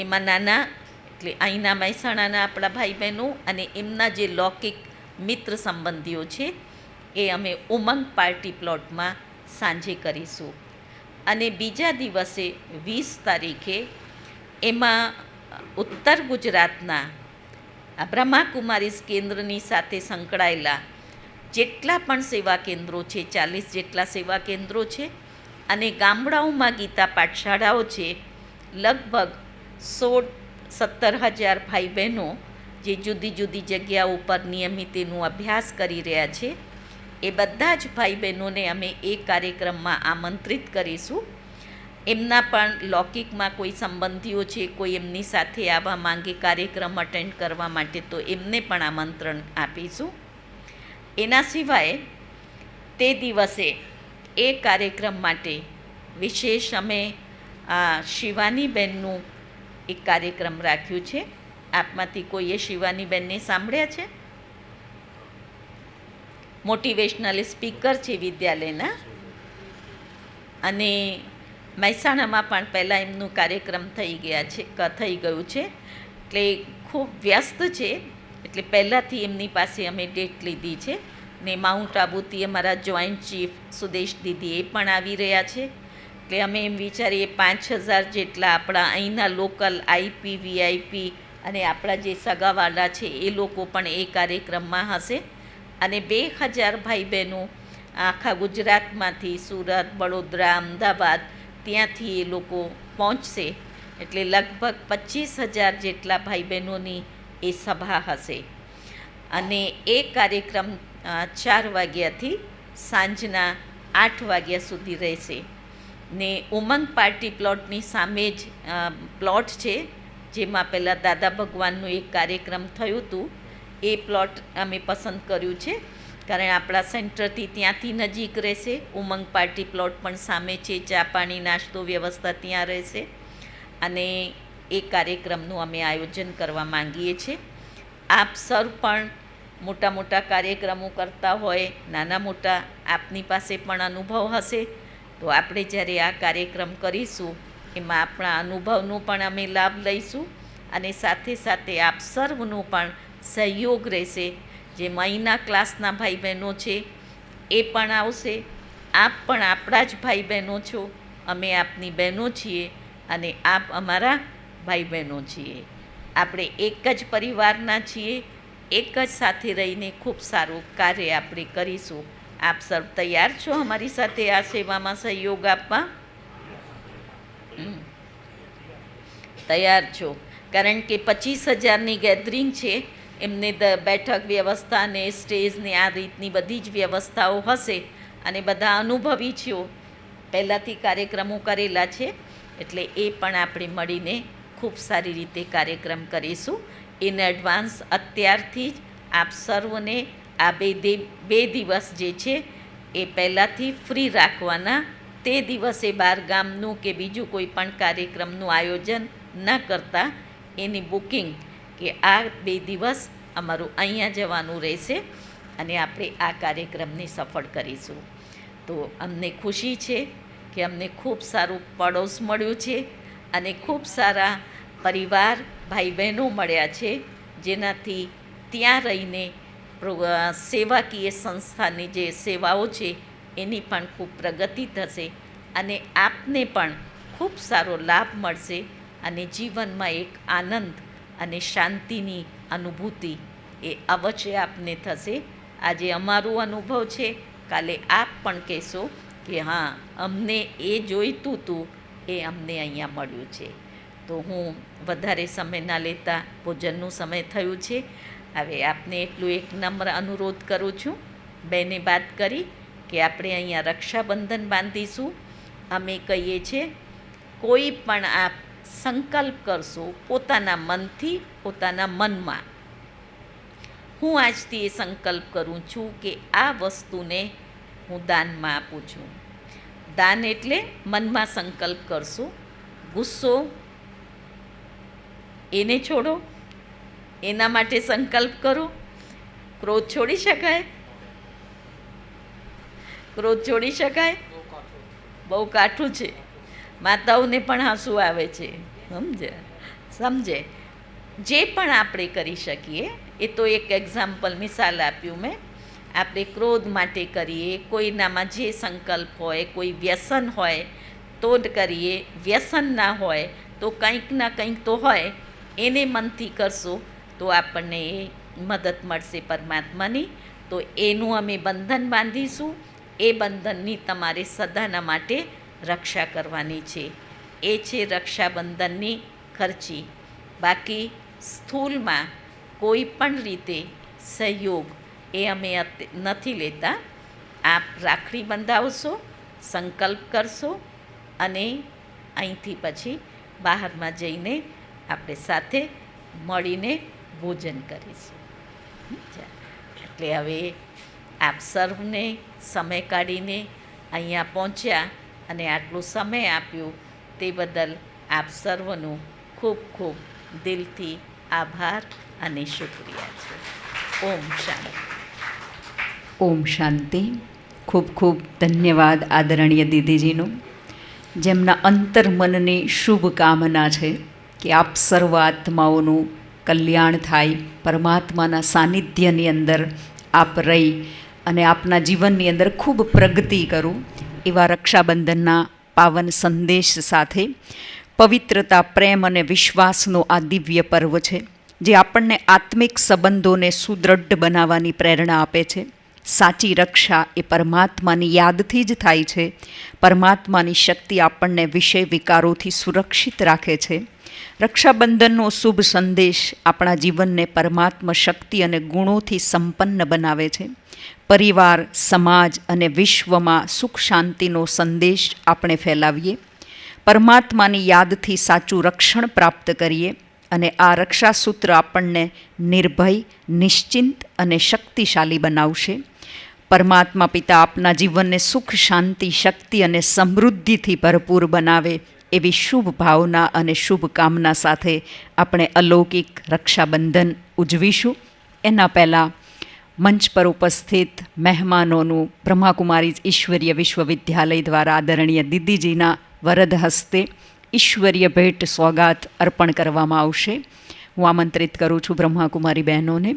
એમાં નાના એટલે અહીંના મહેસાણાના આપણા ભાઈ બહેનો અને એમના જે લૌકિક મિત્ર સંબંધીઓ છે એ અમે ઉમંગ પાર્ટી પ્લોટમાં સાંજે કરીશું. અને બીજા દિવસે 20 તારીખે એમાં ઉત્તર ગુજરાતના આ બ્રહ્માકુમારીઝ કેન્દ્રની સાથે સંકળાયેલા જેટલા પણ સેવા કેન્દ્રો છે, 40 જેટલા સેવા કેન્દ્રો છે, અને ગામડાઓમાં ગીતા પાઠશાળાઓ છે, લગભગ 16-17 હજાર ભાઈ બહેનો જે જુદી જુદી જગ્યાઓ ઉપર નિયમિત એનું અભ્યાસ કરી રહ્યા છે, એ બધા જ ભાઈ બહેનોને અમે એ કાર્યક્રમમાં આમંત્રિત કરીશું. એમના પણ લૌકિકમાં કોઈ સંબંધીઓ છે, કોઈ એમની સાથે આવવા માંગે કાર્યક્રમ અટેન્ડ કરવા માટે, તો એમને પણ આમંત્રણ આપીશું. એના સિવાય તે દિવસે એ કાર્યક્રમ માટે વિશેષ અમે શિવાનીબેનનું એક કાર્યક્રમ રાખ્યું છે. આપમાંથી કોઈએ શિવાનીબેનને સાંભળ્યા છે? મોટિવેશનલ સ્પીકર છે વિદ્યાલયના, અને મહેસાણામાં પણ પહેલાં એમનું કાર્યક્રમ થઈ ગયું છે, એટલે ખૂબ વ્યસ્ત છે. એટલે પહેલાંથી એમની પાસે અમે ડેટ લીધી છે. ને માઉન્ટ આબુથી અમારા જોઈન્ટ ચીફ સુદેશ દીદી એ પણ આવી રહ્યા છે. એટલે અમે એમ વિચારીએ 5000 જેટલા આપણા અહીંના લોકલ આઈપી વીઆઈપી અને આપણા જે સગાવાલા છે એ લોકો પણ એ કાર્યક્રમમાં હશે. અને 2000 ભાઈ બહેનો આખા ગુજરાતમાંથી, સુરત, વડોદરા, અમદાવાદ, ત્યાંથી એ લોકો પહોંચશે. એટલે લગભગ 25000 જેટલા ભાઈ બહેનોની એ સભા હશે. અને એ કાર્યક્રમ 4 વાગ્યાથી સાંજના 8 વાગ્યા સુધી રહેશે. ને ઉમંગ પાર્ટી પ્લોટની સામે જ પ્લોટ છે, જેમાં પહેલાં દાદા ભગવાનનું એક કાર્યક્રમ થયું હતું. એ પ્લોટ અમે પસંદ કર્યું છે, કારણ આપણા સેન્ટરથી ત્યાંથી નજીક રહેશે. ઉમંગ પાર્ટી પ્લોટ પણ સામે છે, ચા પાણી નાસ્તો વ્યવસ્થા ત્યાં રહેશે. અને એ કાર્યક્રમનું અમે આયોજન કરવા માંગીએ છીએ. આપ સર પણ મોટા મોટા કાર્યક્રમો કરતા હોય, નાના મોટા આપની પાસે પણ અનુભવ હશે, તો આપણે જ્યારે આ કાર્યક્રમ કરીશું એમાં આપણા અનુભવનો પણ અમે લાભ લઈશું. અને સાથે સાથે આપ સર્વનો પણ સહયોગ રહેશે. જે મહિના ક્લાસના ભાઈ બહેનો છે એ પણ આવશે. આપ પણ આપણા જ ભાઈ બહેનો છો, અમે આપની બહેનો છીએ અને આપ અમારા ભાઈ બહેનો છીએ. આપણે એક જ પરિવારના છીએ. એક જ સાથે રહીને ખૂબ સારું કાર્ય આપણે કરીશું. આપ સર્વ તૈયાર છો અમારી સાથે આ સેવામાં સહયોગ આપવા? તૈયાર છો? કારણ કે 25000ની ગેધરિંગ છે, એમને બેઠક વ્યવસ્થા ને સ્ટેજને આ રીતની બધી જ વ્યવસ્થાઓ હશે. અને બધા અનુભવી છો, પહેલાંથી કાર્યક્રમો કરેલા છે, એટલે એ પણ આપણે મળીને ખૂબ સારી રીતે કાર્યક્રમ કરીશું. ઇન એડવાન્સ અત્યારથી જ આપ સર્વને આ બે દિવસ જે છે એ પહેલાંથી ફ્રી રાખવાના. તે દિવસે બહાર ગામનું કે બીજું કોઈ પણ કાર્યક્રમનું આયોજન ન કરતા એની બુકિંગ કે આ 2 દિવસ અમારું અહીંયા જવાનું રહેશે અને આપણે આ કાર્યક્રમને સફળ કરીશું. તો અમને ખુશી છે કે અમને ખૂબ સારું પડોશ મળ્યું છે અને ખૂબ સારા પરિવાર ભાઈ બહેનો મળ્યા છે, જેનાથી ત્યાં રહીને સેવાકીય સંસ્થાની જે સેવાઓ છે એની પણ ખૂબ પ્રગતિ થશે અને આપને પણ ખૂબ સારો લાભ મળશે અને જીવનમાં એક આનંદ અને શાંતિની અનુભૂતિ એ અવશ્ય આપને થશે. આજે અમારું અનુભવ છે, કાલે આપ પણ કહેશો કે હા, અમને એ જોઈતું હતું એ અમને અહીંયા મળ્યું છે. તો હું વધારે સમય ના લેતા, ભોજનનું સમય થયું છે, હવે આપને એટલું એક નમ્ર અનુરોધ કરું છું. બેને વાત કરી કે આપણે અહીંયા રક્ષાબંધન બાંધીશું. અમે કહીએ છીએ કોઈ પણ આપ સંકલ્પ કરશો પોતાના મનથી, પોતાના મનમાં. હું આજથી એ સંકલ્પ કરું છું કે આ વસ્તુને હું દાનમાં આપું છું. દાન એટલે મનમાં સંકલ્પ કરશું. ગુસ્સો એને છોડો, એના માટે સંકલ્પ કરો. ક્રોધ છોડી શકાય? ક્રોધ છોડી શકાય? બહુ કાઠું છે. માતાઓને પણ આંસુ આવે છે. સમજે જે પણ આપણે કરી શકીએ, એ તો એક એક્ઝામ્પલ મિસાલ આપ્યું મેં. આપણે ક્રોધ માટે કરીએ, કોઈનામાં જે સંકલ્પ હોય, કોઈ વ્યસન હોય તો જ કરીએ, વ્યસન ના હોય તો કંઈક ના કંઈક તો હોય, એને મનથી કરશું તો આપણને એ મદદ મળશે પરમાત્માની. તો એનું અમે બંધન બાંધીશું. એ બંધનની તમારે સદાના માટે રક્ષા કરવાની છે. એ છે રક્ષાબંધનની ખર્ચી. બાકી સ્થૂલમાં કોઈ પણ રીતે સહયોગ એ અમે નથી લેતા. આપ રાખડી બંધાવશો, સંકલ્પ કરશો અને અહીંથી પછી બહારમાં જઈને આપણે સાથે મળીને ભોજન કરીશું. એટલે હવે આપ સર્વને સમય કાઢીને અહીંયા પહોંચ્યા અને આટલો સમય આપ્યો તે બદલ આપ સર્વનું ખૂબ ખૂબ દિલથી આભાર અને શુક્રિયા છે. ઓમ શાંતિ. ઓમ શાંતિ. ખૂબ ખૂબ ધન્યવાદ આદરણીય દીદીજીનો, જેમના અંતર્મનની શુભકામના છે કે આપ સર્વ આત્માઓનું કલ્યાણ થાય, પરમાત્માના સાનિધ્યની અંદર આપ રહી અને આપના જીવનની અંદર ખૂબ પ્રગતિ કરો. એવા રક્ષાબંધનના પાવન સંદેશ સાથે પવિત્રતા, પ્રેમ અને વિશ્વાસનો આ દિવ્ય પર્વ છે, જે આપણને આત્મિક સંબંધોને સુદૃઢ બનાવવાની પ્રેરણા આપે છે. સાચી રક્ષા એ પરમાત્માની યાદથી જ થાય છે. પરમાત્માની શક્તિ આપણને વિષય વિકારોથી સુરક્ષિત રાખે છે. રક્ષાબંધનનો શુભ સંદેશ આપણા જીવનને પરમાત્મા શક્તિ અને ગુણોથી સંપન્ન બનાવે છે. પરિવાર, સમાજ અને વિશ્વમાં સુખ શાંતિનો સંદેશ આપણે ફેલાવીએ. પરમાત્માની યાદથી સાચું રક્ષણ પ્રાપ્ત કરીએ અને આ રક્ષાસૂત્ર આપણને નિર્ભય, નિશ્ચિંત અને શક્તિશાળી બનાવશે. પરમાત્મા પિતા આપના જીવનને સુખ, શાંતિ, શક્તિ અને સમૃદ્ધિથી ભરપૂર બનાવે એવી શુભ ભાવના અને શુભકામના સાથે આપણે અલૌકિક રક્ષાબંધન ઉજવીશું. એના પહેલાં મંચ પર ઉપસ્થિત મહેમાનોનું બ્રહ્માકુમારી ઈશ્વરીય વિશ્વવિદ્યાલય દ્વારા આદરણીય દીદીજીના વરદ હસ્તે ઈશ્વરીય ભેટ સોગાત અર્પણ કરવામાં આવશે. હું આમંત્રિત કરું છું બ્રહ્માકુમારી બહેનોને.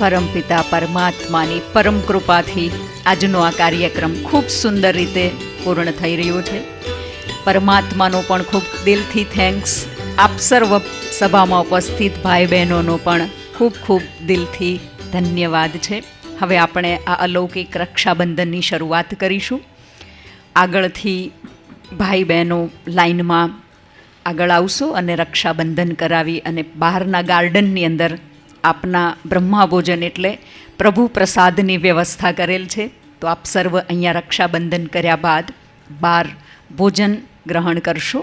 પરમપિતા પરમાત્માની પરમ કૃપાથી આજનો આ કાર્યક્રમ ખૂબ સુંદર રીતે પૂર્ણ થઈ રહ્યો છે. પરમાત્માનો પણ ખૂબ દિલથી થેન્ક્સ. આપ સર્વ સભામાં ઉપસ્થિત ભાઈ બહેનોનો પણ ખૂબ ખૂબ દિલથી ધન્યવાદ છે. હવે આપણે આ અલૌકિક રક્ષાબંધનની શરૂઆત કરીશું. આગળથી ભાઈ બહેનો લાઈનમાં આગળ આવશો અને રક્ષાબંધન કરાવી અને બહારના ગાર્ડનની અંદર આપના બ્રહ્માભોજન એટલે પ્રભુ પ્રસાદની વ્યવસ્થા કરેલ છે. તો આપ સર્વ અહીંયા રક્ષાબંધન કર્યા બાદ બહાર ભોજન ગ્રહણ કરશો.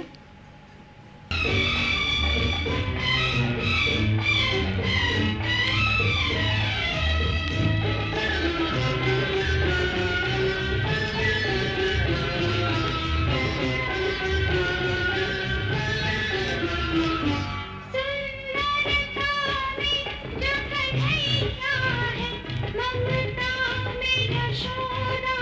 मेरा शोरा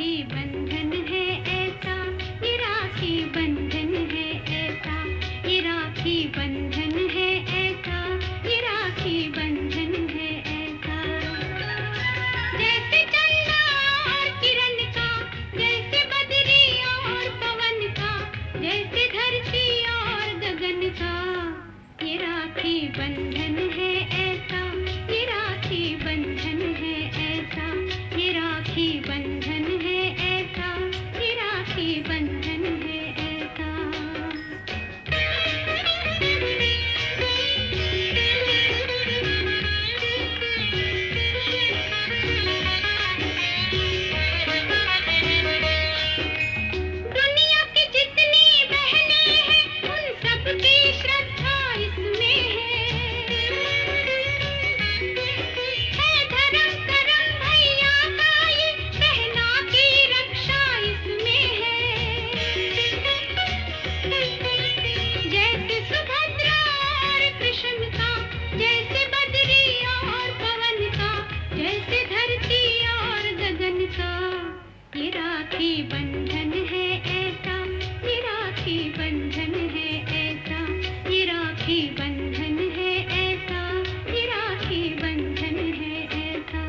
राखी बंधन है ऐसा, ये राखी बंधन है ऐसा, ये राखी बंधन है ऐसा, ये राखी बंधन है ऐसा। जैसे चंदा और किरण का, जैसे बदरी और पवन का, जैसे धरती और गगन का, ये राखी बंधन है ऐसा, ये राखी बंधन है ऐसा, ये राखी बंधन है ऐसा, ये राखी बंधन है ऐसा। दुनिया की जितनी बहनें हैं उन सबकी श्रद्धा इसमें है धर्म करम भैया का ये बहना की रक्षा इसमें है। जैसे सुभद्रा और कृष्ण का, जैसे बदरी और पवन का, जैसे धरती और गगन का, ये राखी बंधन है ऐसा, ये राखी बंधन है ऐसा, ये राखी बंधन है ऐसा, ये राखी बंधन है ऐसा।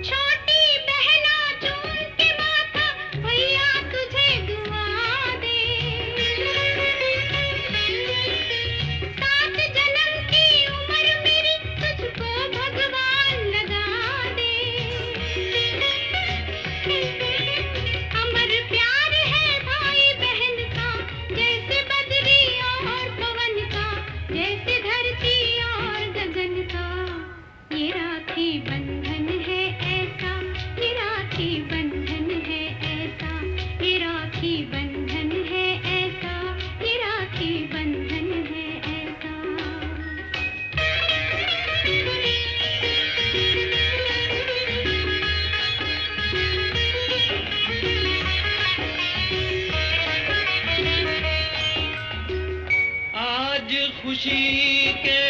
छोटी बहना चूम के माथा भैया तुझे दुआ दे, सात जन्म की उम्र मेरी तुझको भगवान लगा दे। अमर प्यार है भाई बहन का, जैसे बदरी और पवन का, जैसे धरती और गगन का, ये राखी बंधन है ऐसा, ये राखी बंधन है ऐसा, ये राखी बंधन है ऐसा, ये राखी बंधन है ऐसा। आज खुशी के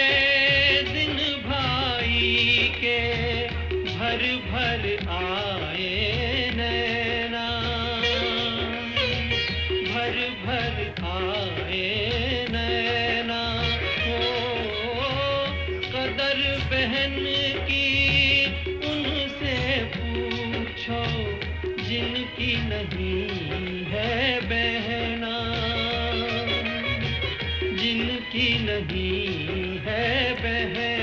दिन भाई के भर भर आए नैना, भर भर आए नैना। ओ कदर बहन की उनसे पूछो जिनकी नहीं है बहना, जिनकी नहीं है बहन।